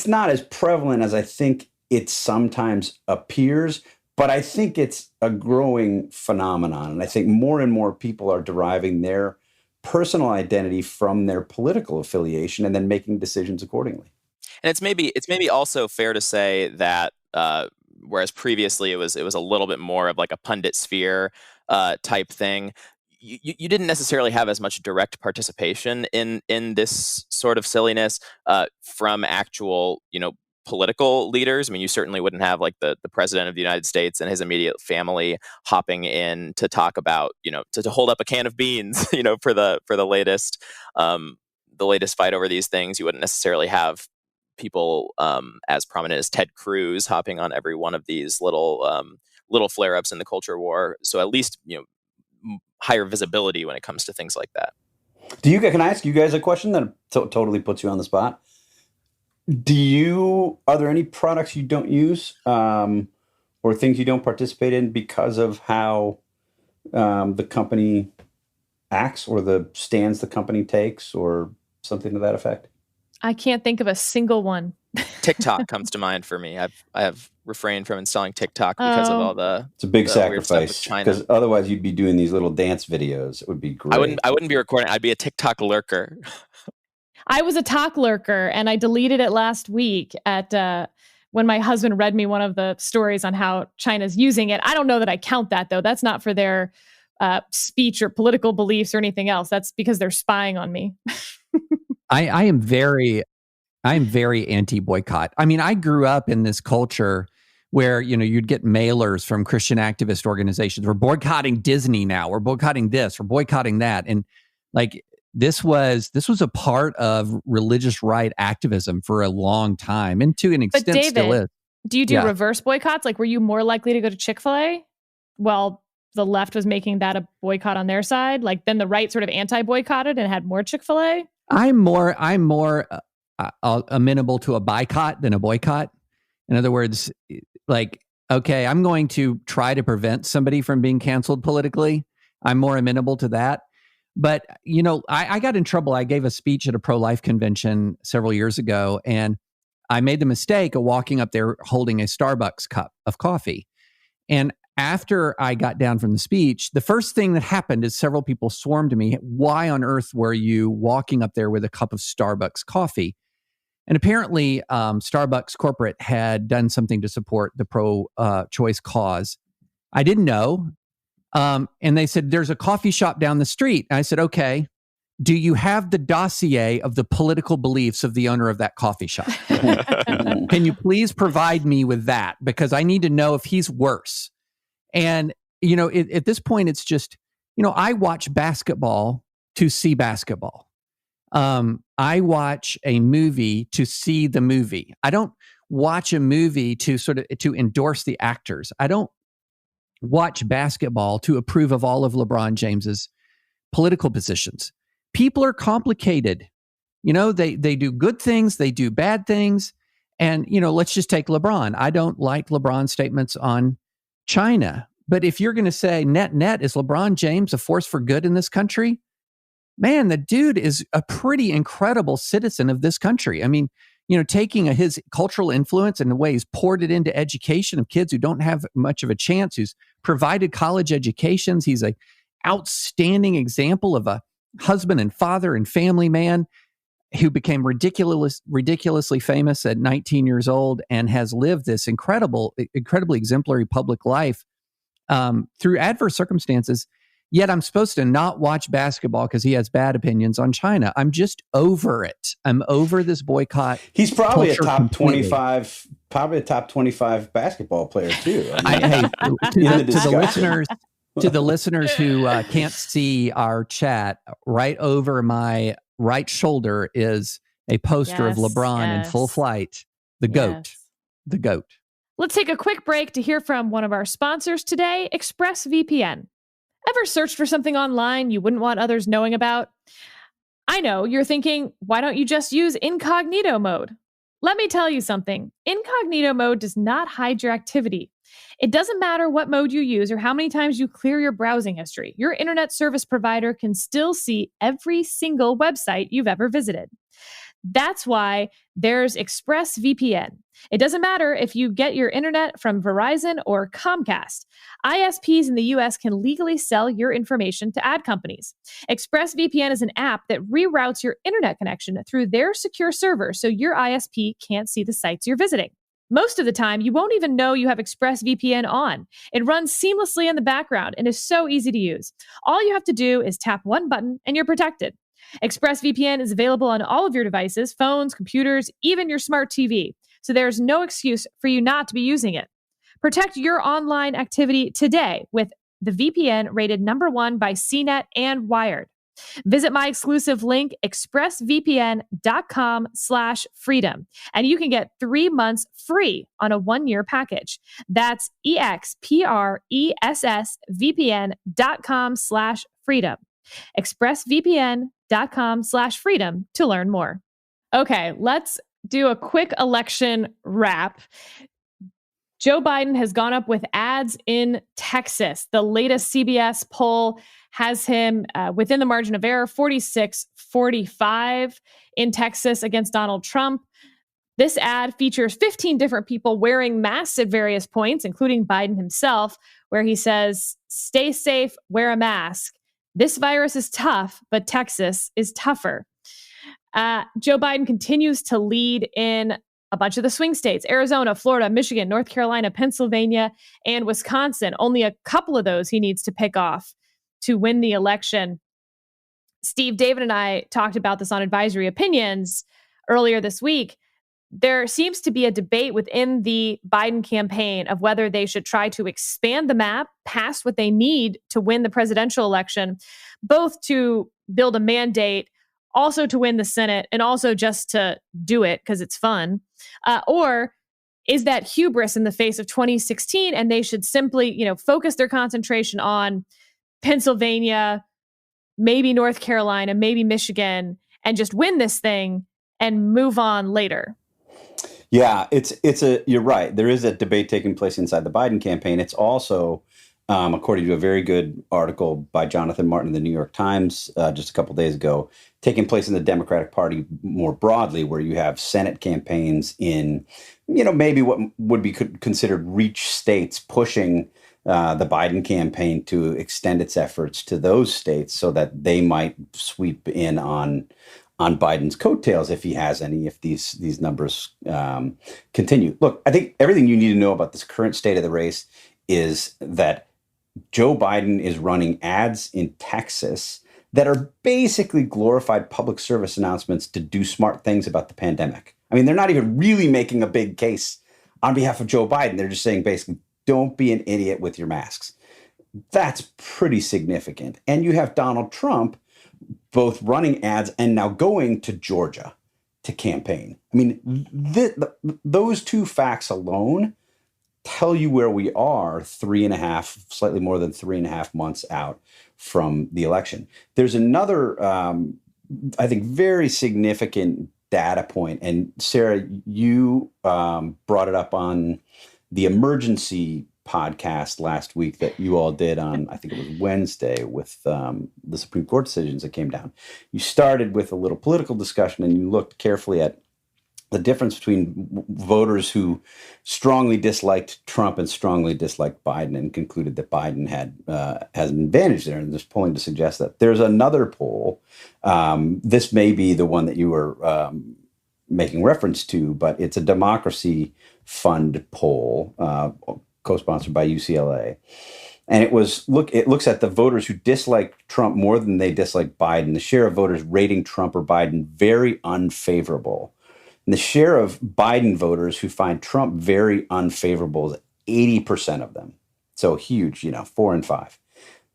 [SPEAKER 2] not as prevalent as I think it sometimes appears, but I think it's a growing phenomenon. And I think more and more people are deriving their personal identity from their political affiliation and then making decisions accordingly.
[SPEAKER 4] And it's maybe also fair to say that whereas previously it was a little bit more of like a pundit sphere type thing, you didn't necessarily have as much direct participation in this sort of silliness from actual political leaders. I mean, you certainly wouldn't have like the president of the United States and his immediate family hopping in to talk about, to hold up a can of beans, for the latest fight over these things. You wouldn't necessarily have people as prominent as Ted Cruz hopping on every one of these little flare-ups in the culture war. So at least higher visibility when it comes to things like that.
[SPEAKER 2] Can I ask you guys a question that totally puts you on the spot? Are there any products you don't use or things you don't participate in because of how the company acts or the stands the company takes or something to that effect?
[SPEAKER 1] I can't think of a single one.
[SPEAKER 4] TikTok comes to mind for me. I have refrained from installing TikTok because of all
[SPEAKER 2] it's a big sacrifice because otherwise you'd be doing these little dance videos. It would be great.
[SPEAKER 4] I wouldn't be recording. I'd be a TikTok lurker.
[SPEAKER 1] I was a talk lurker and I deleted it last week at when my husband read me one of the stories on how China's using it. I don't know that I count that though. That's not for their speech or political beliefs or anything else. That's because they're spying on me.
[SPEAKER 3] I am very anti-boycott. I mean, I grew up in this culture where, you'd get mailers from Christian activist organizations. We're boycotting Disney now. We're boycotting this. We're boycotting that. And like, this was a part of religious right activism for a long time, and to an extent
[SPEAKER 1] but David,
[SPEAKER 3] still is.
[SPEAKER 1] Do you do reverse boycotts? Like, were you more likely to go to Chick-fil-A while the left was making that a boycott on their side? Like, then the right sort of anti-boycotted and had more Chick-fil-A?
[SPEAKER 3] I'm more amenable to a boycott than a boycott. In other words, like, okay, I'm going to try to prevent somebody from being canceled politically. I'm more amenable to that. But, I got in trouble. I gave a speech at a pro-life convention several years ago, and I made the mistake of walking up there holding a Starbucks cup of coffee. And after I got down from the speech, the first thing that happened is several people swarmed to me. Why on earth were you walking up there with a cup of Starbucks coffee? And apparently, Starbucks corporate had done something to support the pro-choice cause. I didn't know. And they said, there's a coffee shop down the street. And I said, okay, do you have the dossier of the political beliefs of the owner of that coffee shop? Can you please provide me with that? Because I need to know if he's worse. And, at this point, it's just, I watch basketball to see basketball. I watch a movie to see the movie. I don't watch a movie to endorse the actors. I don't watch basketball to approve of all of LeBron James's political positions. People are complicated. They do good things, they do bad things. And, let's just take LeBron. I don't like LeBron's statements on China. But if you're going to say net, is LeBron James a force for good in this country? Man, the dude is a pretty incredible citizen of this country. I mean, taking his cultural influence and the way he's poured it into education of kids who don't have much of a chance, who's provided college educations. He's an outstanding example of a husband and father and family man who became ridiculously famous at 19 years old and has lived this incredibly exemplary public life through adverse circumstances. Yet I'm supposed to not watch basketball because he has bad opinions on China. I'm just over it. I'm over this boycott.
[SPEAKER 2] He's probably a top 25, basketball player too.
[SPEAKER 3] To the listeners who can't see our chat, right over my right shoulder is a poster of LeBron in full flight. The GOAT. The GOAT.
[SPEAKER 1] Let's take a quick break to hear from one of our sponsors today, ExpressVPN. Ever searched for something online you wouldn't want others knowing about? I know, you're thinking, why don't you just use incognito mode? Let me tell you something. Incognito mode does not hide your activity. It doesn't matter what mode you use or how many times you clear your browsing history. Your internet service provider can still see every single website you've ever visited. That's why there's ExpressVPN. It doesn't matter if you get your internet from Verizon or Comcast. ISPs in the US can legally sell your information to ad companies. ExpressVPN is an app that reroutes your internet connection through their secure server so your ISP can't see the sites you're visiting. Most of the time, you won't even know you have ExpressVPN on. It runs seamlessly in the background and is so easy to use. All you have to do is tap one button and you're protected. ExpressVPN is available on all of your devices, phones, computers, even your smart TV. So there's no excuse for you not to be using it. Protect your online activity today with the VPN rated #1 by CNET and Wired. Visit my exclusive link, expressvpn.com/freedom, and you can get 3 months free on a 1-year package. That's expressvpn.com/freedom. expressvpn.com/freedom to learn more. Okay, let's do a quick election wrap. Joe Biden has gone up with ads in Texas. The latest CBS poll has him within the margin of error, 46-45 in Texas against Donald Trump. This ad features 15 different people wearing masks at various points, including Biden himself, where he says, "Stay safe, wear a mask. This virus is tough, but Texas is tougher." Joe Biden continues to lead in a bunch of the swing states: Arizona, Florida, Michigan, North Carolina, Pennsylvania, and Wisconsin. Only a couple of those he needs to pick off to win the election. Steve, David, and I talked about this on Advisory Opinions earlier this week. There seems to be a debate within the Biden campaign of whether they should try to expand the map past what they need to win the presidential election, both to build a mandate, also to win the Senate, and also just to do it because it's fun. Or is that hubris in the face of 2016, and they should simply, focus their concentration on Pennsylvania, maybe North Carolina, maybe Michigan, and just win this thing and move on later?
[SPEAKER 2] Yeah, you're right. There is a debate taking place inside the Biden campaign. It's also, according to a very good article by Jonathan Martin in the New York Times just a couple days ago, taking place in the Democratic Party more broadly, where you have Senate campaigns in, maybe what would be considered reach states, pushing the Biden campaign to extend its efforts to those states so that they might sweep in on Biden's coattails if he has any, if these numbers continue. Look, I think everything you need to know about this current state of the race is that Joe Biden is running ads in Texas that are basically glorified public service announcements to do smart things about the pandemic. I mean, they're not even really making a big case on behalf of Joe Biden. They're just saying basically, don't be an idiot with your masks. That's pretty significant. And you have Donald Trump both running ads and now going to Georgia to campaign. I mean, those two facts alone tell you where we are 3.5, slightly more than 3.5 months out from the election. There's another, I think, very significant data point. And Sarah, you brought it up on the emergency podcast last week that you all did on, I think it was Wednesday, with the Supreme Court decisions that came down. You started with a little political discussion, and you looked carefully at the difference between voters who strongly disliked Trump and strongly disliked Biden, and concluded that Biden has an advantage there. And there's polling to suggest that. There's another poll. This may be the one that you were making reference to, but it's a Democracy Fund poll, co-sponsored by UCLA. And it looks at the voters who dislike Trump more than they dislike Biden. The share of voters rating Trump or Biden very unfavorable. And the share of Biden voters who find Trump very unfavorable is 80% of them. So huge, 4 in 5.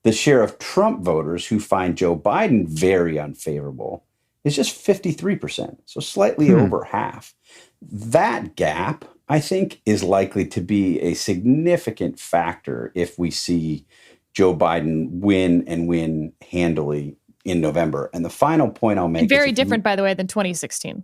[SPEAKER 2] The share of Trump voters who find Joe Biden very unfavorable is just 53%. So slightly over half. That gap, I think, is likely to be a significant factor if we see Joe Biden win handily in November. And the final point I'll make
[SPEAKER 1] and very different, by the way, than 2016.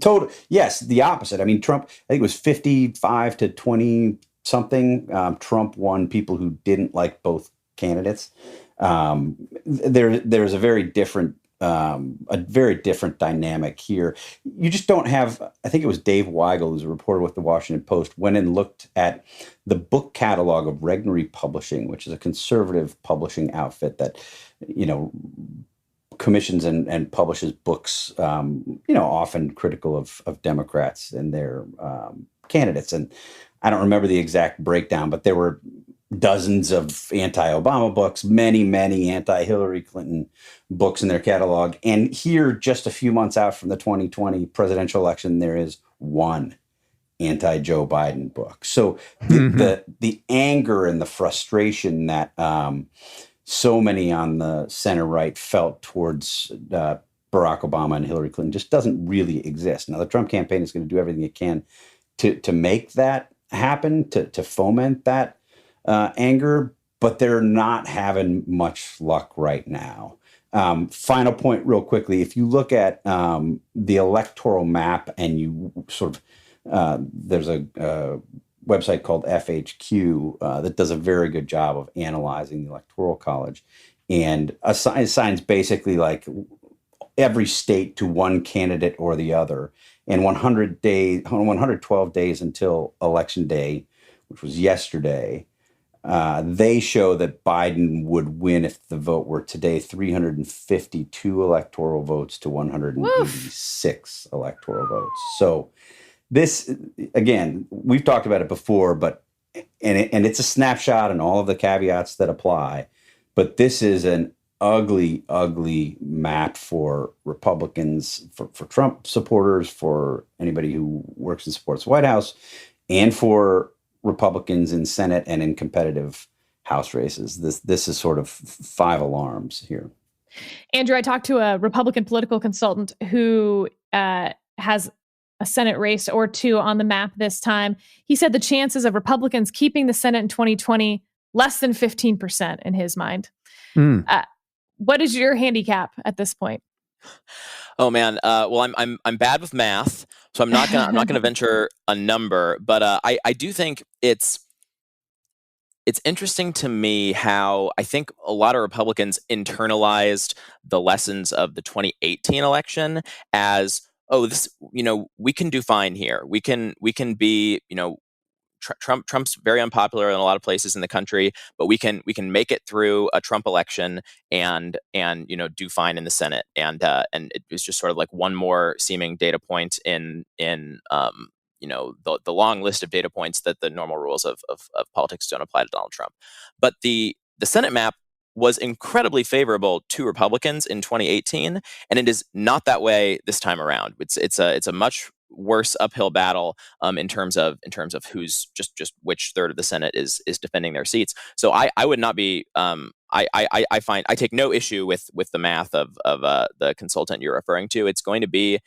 [SPEAKER 2] Total. Yes, the opposite. I mean, Trump, I think it was 55 to 20 something. Trump won people who didn't like both candidates. There's a very different dynamic here. You just don't have, I think it was Dave Weigel, who's a reporter with the Washington Post, went and looked at the book catalog of Regnery Publishing, which is a conservative publishing outfit that, commissions and publishes books, often critical of Democrats and their candidates. And I don't remember the exact breakdown, but there were dozens of anti-Obama books, many, many anti-Hillary Clinton books in their catalog. And here, just a few months out from the 2020 presidential election, there is one anti-Joe Biden book. So the anger and the frustration that so many on the center right felt towards Barack Obama and Hillary Clinton just doesn't really exist. Now, the Trump campaign is going to do everything it can to make that happen, to foment that anger, but they're not having much luck right now. Final point real quickly. If you look at the electoral map and you sort of, there's a website called FHQ that does a very good job of analyzing the Electoral College, and assigns basically like every state to one candidate or the other. And 112 days until Election Day, which was yesterday, they show that Biden would win if the vote were today 352 electoral votes to 186 electoral votes. So this, again, we've talked about it before, but and it's a snapshot and all of the caveats that apply. But this is an ugly, ugly map for Republicans, for Trump supporters, for anybody who works and supports the White House, and for Republicans in Senate and in competitive House races. This is sort of 5 alarms here.
[SPEAKER 1] Andrew, I talked to a Republican political consultant who has a Senate race or two on the map this time. He said the chances of Republicans keeping the Senate in 2020, less than 15% in his mind. What is your handicap at this point?
[SPEAKER 4] Oh man, well I'm bad with math, so I'm not gonna venture a number, but I do think it's interesting to me how I think a lot of Republicans internalized the lessons of the 2018 election as, oh, this, we can do fine here. We can be, Trump's very unpopular in a lot of places in the country, but we can make it through a Trump election and do fine in the Senate. And it was just sort of like one more seeming data point in the long list of data points that the normal rules of politics don't apply to Donald Trump. But the Senate map was incredibly favorable to Republicans in 2018, and it is not that way this time around. It's a much worse uphill battle in terms of who's just which third of the Senate is defending their seats. So I would not be I take no issue with the math of the consultant you're referring to. It's going to be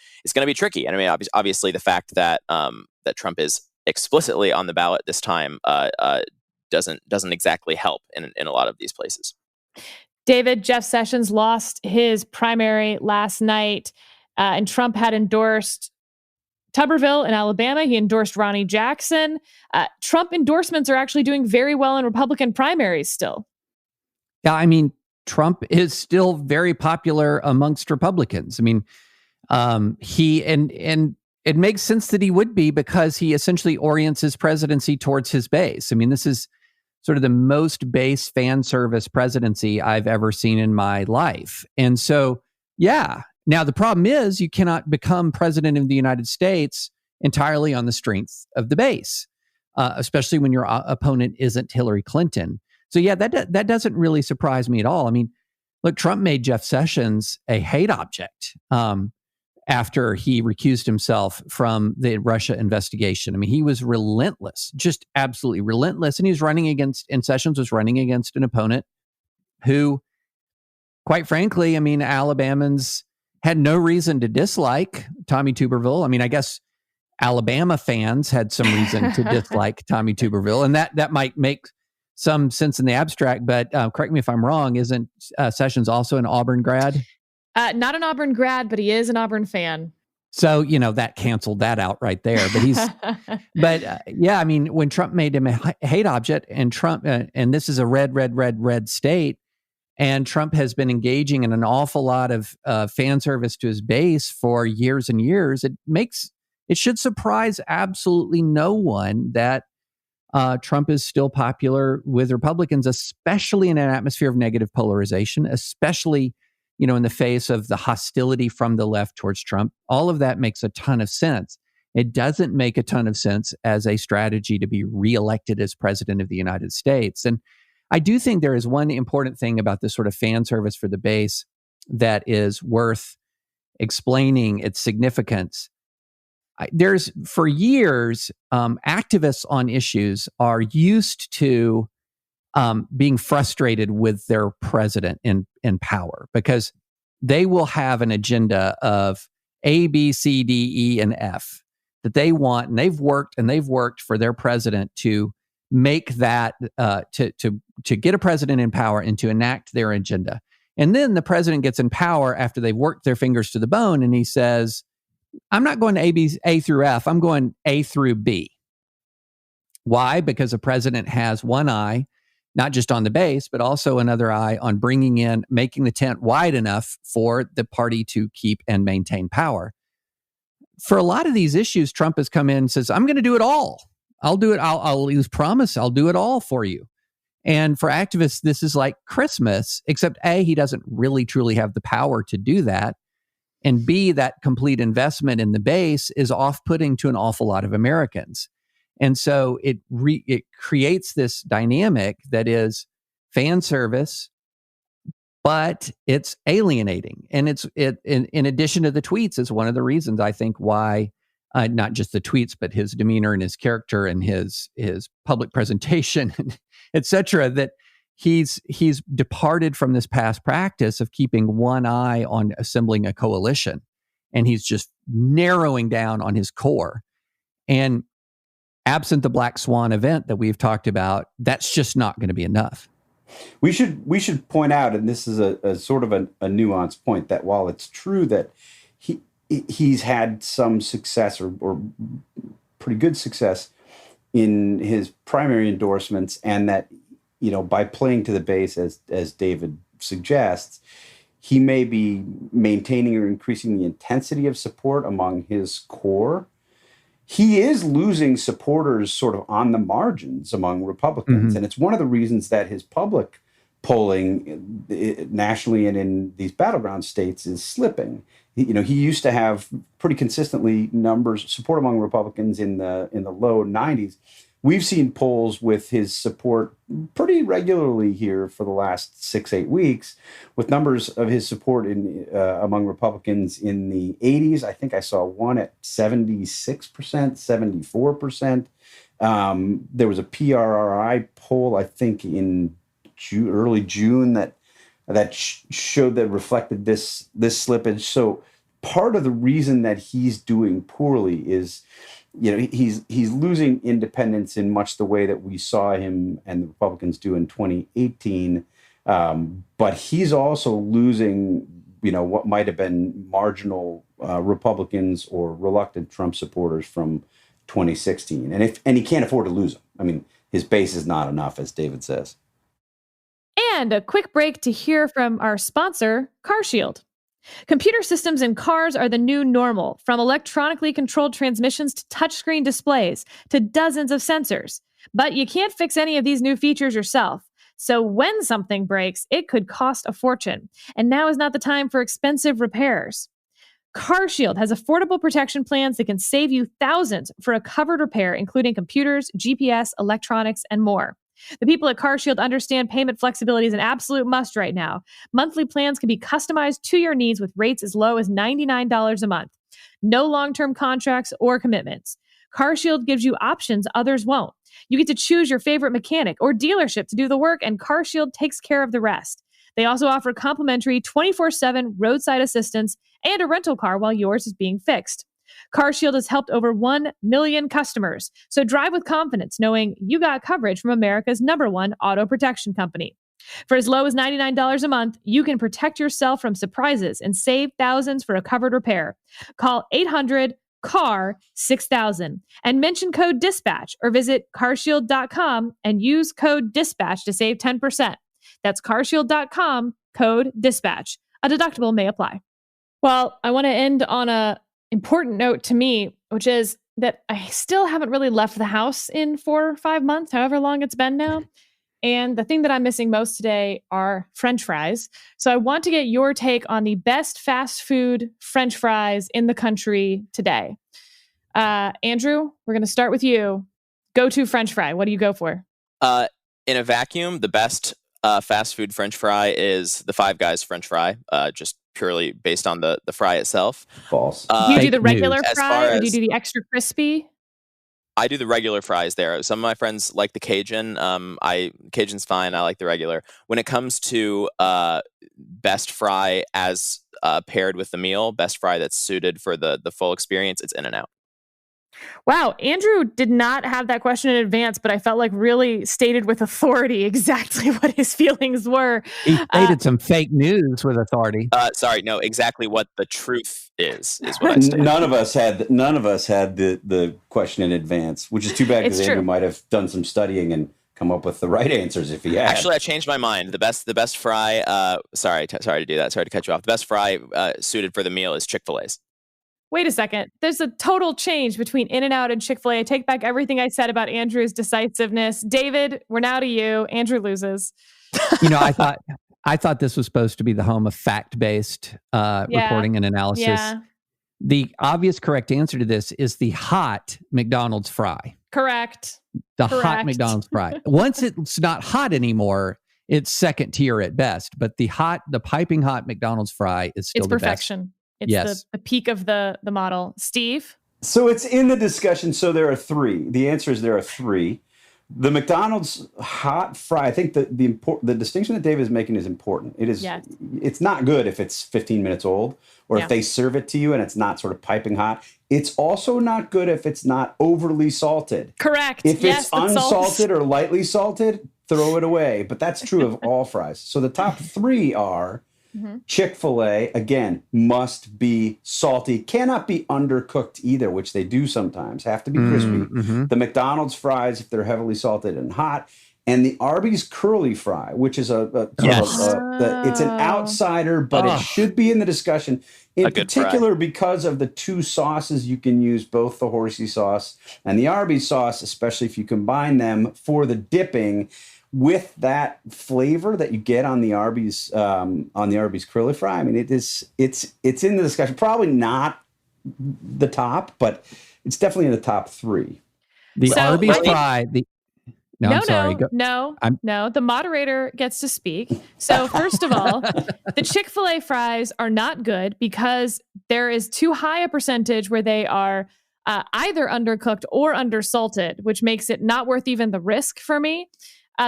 [SPEAKER 4] tricky. And I mean, obviously the fact that that Trump is explicitly on the ballot this time doesn't exactly help in a lot of these places.
[SPEAKER 1] David, Jeff Sessions lost his primary last night. And Trump had endorsed Tuberville in Alabama. He endorsed Ronnie Jackson. Trump endorsements are actually doing very well in Republican primaries still.
[SPEAKER 3] Yeah, I mean, Trump is still very popular amongst Republicans. I mean, he and it makes sense that he would be, because he essentially orients his presidency towards his base. I mean, this is sort of the most base fan service presidency I've ever seen in my life. And so, yeah. Now, the problem is you cannot become president of the United States entirely on the strength of the base, especially when your opponent isn't Hillary Clinton. So, yeah, that doesn't really surprise me at all. I mean, look, Trump made Jeff Sessions a hate object after he recused himself from the Russia investigation. I mean, he was relentless, just absolutely relentless. And Sessions was running against an opponent who, quite frankly, I mean, Alabamans had no reason to dislike Tommy Tuberville. I mean, I guess Alabama fans had some reason to dislike Tommy Tuberville, and that might make some sense in the abstract, but correct me if I'm wrong, isn't Sessions also an Auburn grad?
[SPEAKER 1] Not an Auburn grad, but he is an Auburn fan.
[SPEAKER 3] So, that canceled that out right there. But yeah, I mean, when Trump made him a hate object, and Trump, and this is a red state, and Trump has been engaging in an awful lot of fan service to his base for years and years, it should surprise absolutely no one that Trump is still popular with Republicans, especially in an atmosphere of negative polarization, especially, in the face of the hostility from the left towards Trump. All of that makes a ton of sense. It doesn't make a ton of sense as a strategy to be reelected as president of the United States. And I do think there is one important thing about this sort of fan service for the base that is worth explaining its significance. For years, activists on issues are used to being frustrated with their president in power, because they will have an agenda of A, B, C, D, E, and F that they want, and they've worked for their president to make that to get a president in power and to enact their agenda. And then the president gets in power after they've worked their fingers to the bone, and he says, I'm not going to A through F, I'm going A through B. Why? Because the president has one eye, not just on the base, but also another eye on making the tent wide enough for the party to keep and maintain power. For a lot of these issues, Trump has come in and says, I'm going to do it all. I'll do it. I'll use promise. I'll do it all for you. And for activists, this is like Christmas, except A, he doesn't really truly have the power to do that. And B, that complete investment in the base is off-putting to an awful lot of Americans. And so it creates this dynamic that is fan service, but it's alienating. And in addition to the tweets, is one of the reasons I think why, not just the tweets, but his demeanor and his character and his public presentation, et cetera, that he's departed from this past practice of keeping one eye on assembling a coalition. And he's just narrowing down on his core. And absent the Black Swan event that we've talked about, that's just not going to be enough.
[SPEAKER 2] We should point out, and this is a sort of a nuanced point, that while it's true that he's had some success or pretty good success in his primary endorsements, and that, by playing to the base, as David suggests, he may be maintaining or increasing the intensity of support among his core. He is losing supporters sort of on the margins among Republicans. Mm-hmm. And it's one of the reasons that his public polling nationally and in these battleground states is slipping. He used to have pretty consistently support among Republicans in the low 90s. We've seen polls with his support pretty regularly here for the last 6-8 weeks, with numbers of his support among Republicans in the 80s. I think I saw one at 76%, 74%. There was a PRRI poll, I think, in early June that showed that reflected this slippage. So part of the reason that he's doing poorly is, he's losing independence in much the way that we saw him and the Republicans do in 2018. But he's also losing what might have been marginal Republicans or reluctant Trump supporters from 2016. And he can't afford to lose them. I mean, his base is not enough, as David says.
[SPEAKER 1] And a quick break to hear from our sponsor, CarShield. Computer systems in cars are the new normal, from electronically controlled transmissions to touchscreen displays to dozens of sensors. But you can't fix any of these new features yourself. So when something breaks, it could cost a fortune. And now is not the time for expensive repairs. CarShield has affordable protection plans that can save you thousands for a covered repair, including computers, GPS, electronics, and more. The people at CarShield understand payment flexibility is an absolute must right now. Monthly plans can be customized to your needs with rates as low as $99 a month. No long-term contracts or commitments. CarShield gives you options others won't. You get to choose your favorite mechanic or dealership to do the work, and CarShield takes care of the rest. They also offer complimentary 24/7 roadside assistance and a rental car while yours is being fixed. CarShield has helped over 1 million customers, so drive with confidence knowing you got coverage from America's #1 auto protection company. For as low as $99 a month, you can protect yourself from surprises and save thousands for a covered repair. Call 800-CAR-6000 and mention code DISPATCH or visit carshield.com and use code DISPATCH to save 10%. That's carshield.com, code DISPATCH. A deductible may apply. Well, I want to end on a important note to me, which is that I still haven't really left the house in 4 or 5 months, however long it's been now. And the thing that I'm missing most today are French fries. So I want to get your take on the best fast food French fries in the country today. Andrew, we're going to start with you. Go-to French fry. What do you go for?
[SPEAKER 4] In a vacuum, the best fast food French fry is the Five Guys French fry, just purely based on the fry itself.
[SPEAKER 2] False.
[SPEAKER 1] Do you do the regular
[SPEAKER 4] As
[SPEAKER 1] fry
[SPEAKER 4] far
[SPEAKER 1] or do you
[SPEAKER 4] as-
[SPEAKER 1] do the extra crispy?
[SPEAKER 4] I do the regular fries there. Some of my friends like the Cajun. Cajun's fine. I like the regular. When it comes to best fry as paired with the meal, best fry that's suited for the full experience, it's In-N-Out.
[SPEAKER 1] Wow, Andrew did not have that question in advance, but I felt like really stated with authority exactly what his feelings were.
[SPEAKER 3] He stated some fake news with authority.
[SPEAKER 4] No, exactly what the truth is what I stated.
[SPEAKER 2] None of us had the question in advance, which is too bad because Andrew might have done some studying and come up with the right answers if he had.
[SPEAKER 4] Actually, I changed my mind. The best fry. Sorry to do that. Sorry to cut you off. The best fry suited for the meal is Chick-fil-A's.
[SPEAKER 1] Wait a second. There's a total change between In-N-Out and Chick-fil-A. I take back everything I said about Andrew's decisiveness. David, we're now to you. Andrew loses.
[SPEAKER 3] I thought this was supposed to be the home of fact-based reporting and analysis.
[SPEAKER 1] Yeah.
[SPEAKER 3] The obvious correct answer to this is the hot McDonald's fry.
[SPEAKER 1] Correct.
[SPEAKER 3] Hot McDonald's fry. Once it's not hot anymore, it's second tier at best. But the piping hot McDonald's fry is still the
[SPEAKER 1] perfection.
[SPEAKER 3] best.
[SPEAKER 1] It's the peak of the model. Steve?
[SPEAKER 2] So it's in the discussion. So there are 3. The answer is there are 3. The McDonald's hot fry, I think the distinction that David is making is important. It is.
[SPEAKER 1] Yes.
[SPEAKER 2] It's not good if it's 15 minutes old or if they serve it to you and it's not sort of piping hot. It's also not good if it's not overly salted.
[SPEAKER 1] Correct.
[SPEAKER 2] If it's unsalted or lightly salted, throw it away. But that's true of all fries. So the top 3 are Chick-fil-A, again, must be salty. Cannot be undercooked either, which they do sometimes. Have to be crispy. The McDonald's fries, if they're heavily salted and hot. And the Arby's curly fry, which is it's an outsider, but it should be in the discussion. In particular, because of the 2 sauces you can use, both the horsey sauce and the Arby's sauce, especially if you combine them for the dipping. With that flavor that you get on the Arby's curly fry, I mean, it's in the discussion. Probably not the top, but it's definitely in the top 3.
[SPEAKER 3] Arby's fry.
[SPEAKER 1] No. The moderator gets to speak. So first of all, the Chick-fil-A fries are not good because there is too high a percentage where they are either undercooked or undersalted, which makes it not worth even the risk for me.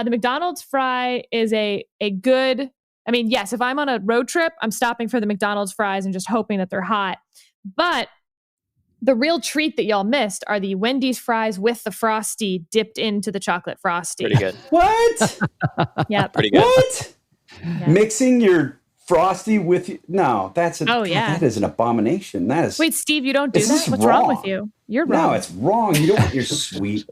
[SPEAKER 1] The McDonald's fry is a good, I mean, yes, if I'm on a road trip, I'm stopping for the McDonald's fries and just hoping that they're hot. But the real treat that y'all missed are the Wendy's fries with the Frosty dipped into the chocolate Frosty.
[SPEAKER 4] Pretty good.
[SPEAKER 2] What?
[SPEAKER 1] Yeah.
[SPEAKER 4] Pretty good.
[SPEAKER 2] What?
[SPEAKER 1] Yeah.
[SPEAKER 2] Mixing your Frosty with no, that's a that is an abomination. That is.
[SPEAKER 1] Wait, Steve, you don't do that? What's wrong with you? You're wrong.
[SPEAKER 2] No, it's wrong. You don't want your sweet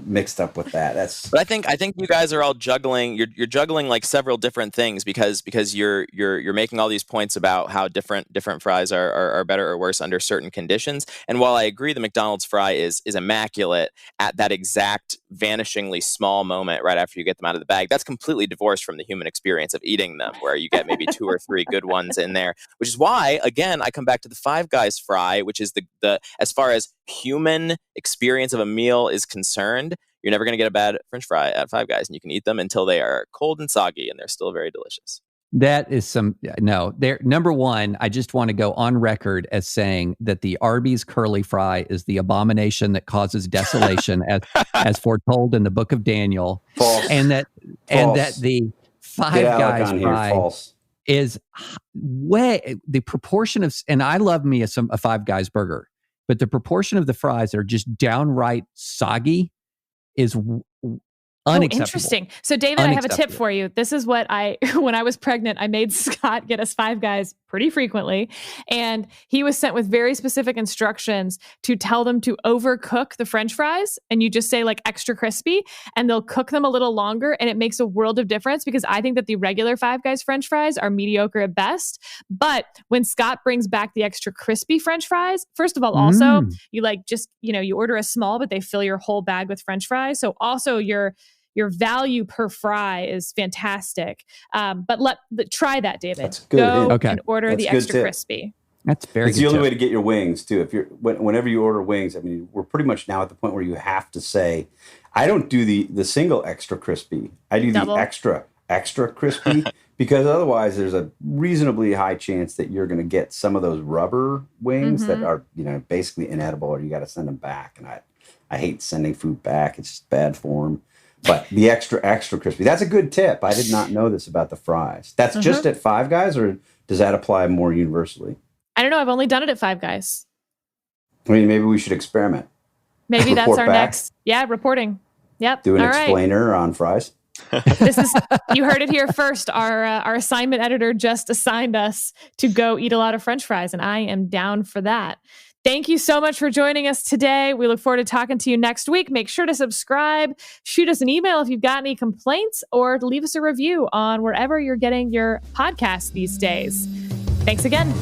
[SPEAKER 2] mixed up with that. That's.
[SPEAKER 4] But I think you guys are all juggling. You're juggling like several different things because you're making all these points about how different fries are better or worse under certain conditions. And while I agree the McDonald's fry is immaculate at that exact vanishingly small moment right after you get them out of the bag, that's completely divorced from the human experience of eating them, where you get maybe 2 or 3 good ones in there. Which is why, again, I come back to the Five Guys fry, which is the as far as human experience of a meal is concerned, you're never going to get a bad French fry at Five Guys, and you can eat them until they are cold and soggy, and they're still very delicious.
[SPEAKER 3] That is number one, I just want to go on record as saying that the Arby's curly fry is the abomination that causes desolation as foretold in the book of Daniel.
[SPEAKER 2] False.
[SPEAKER 3] And that the Five Guys fry is way the proportion of, and I love me a Five Guys burger, but the proportion of the fries that are just downright soggy is unacceptable.
[SPEAKER 1] Interesting. So, David, I have a tip for you. This is what when I was pregnant, I made Scott get us Five Guys pretty frequently. And he was sent with very specific instructions to tell them to overcook the French fries. And you just say like extra crispy, and they'll cook them a little longer. And it makes a world of difference, because I think that the regular Five Guys French fries are mediocre at best. But when Scott brings back the extra crispy French fries, first of all, also you you order a small, but they fill your whole bag with French fries. So also your value per fry is fantastic. But try that, David.
[SPEAKER 2] That's good.
[SPEAKER 1] Go and order the extra crispy.
[SPEAKER 3] That's very good.
[SPEAKER 2] It's the only way to get your wings too. If whenever you order wings, I mean, we're pretty much now at the point where you have to say, I don't do the single extra crispy. I do the extra crispy because otherwise there's a reasonably high chance that you're going to get some of those rubber wings that are, basically inedible, or you got to send them back. And I hate sending food back. It's just bad form. But the extra crispy, that's a good tip. I did not know this about the fries. That's just at Five Guys, or does that apply more universally?
[SPEAKER 1] I don't know. I've only done it at Five Guys.
[SPEAKER 2] I mean, maybe we should experiment.
[SPEAKER 1] Maybe that's our next. Yeah, reporting. Yep.
[SPEAKER 2] Do an explainer on fries.
[SPEAKER 1] You heard it here first. Our assignment editor just assigned us to go eat a lot of French fries, and I am down for that. Thank you so much for joining us today. We look forward to talking to you next week. Make sure to subscribe, shoot us an email if you've got any complaints, or leave us a review on wherever you're getting your podcasts these days. Thanks again.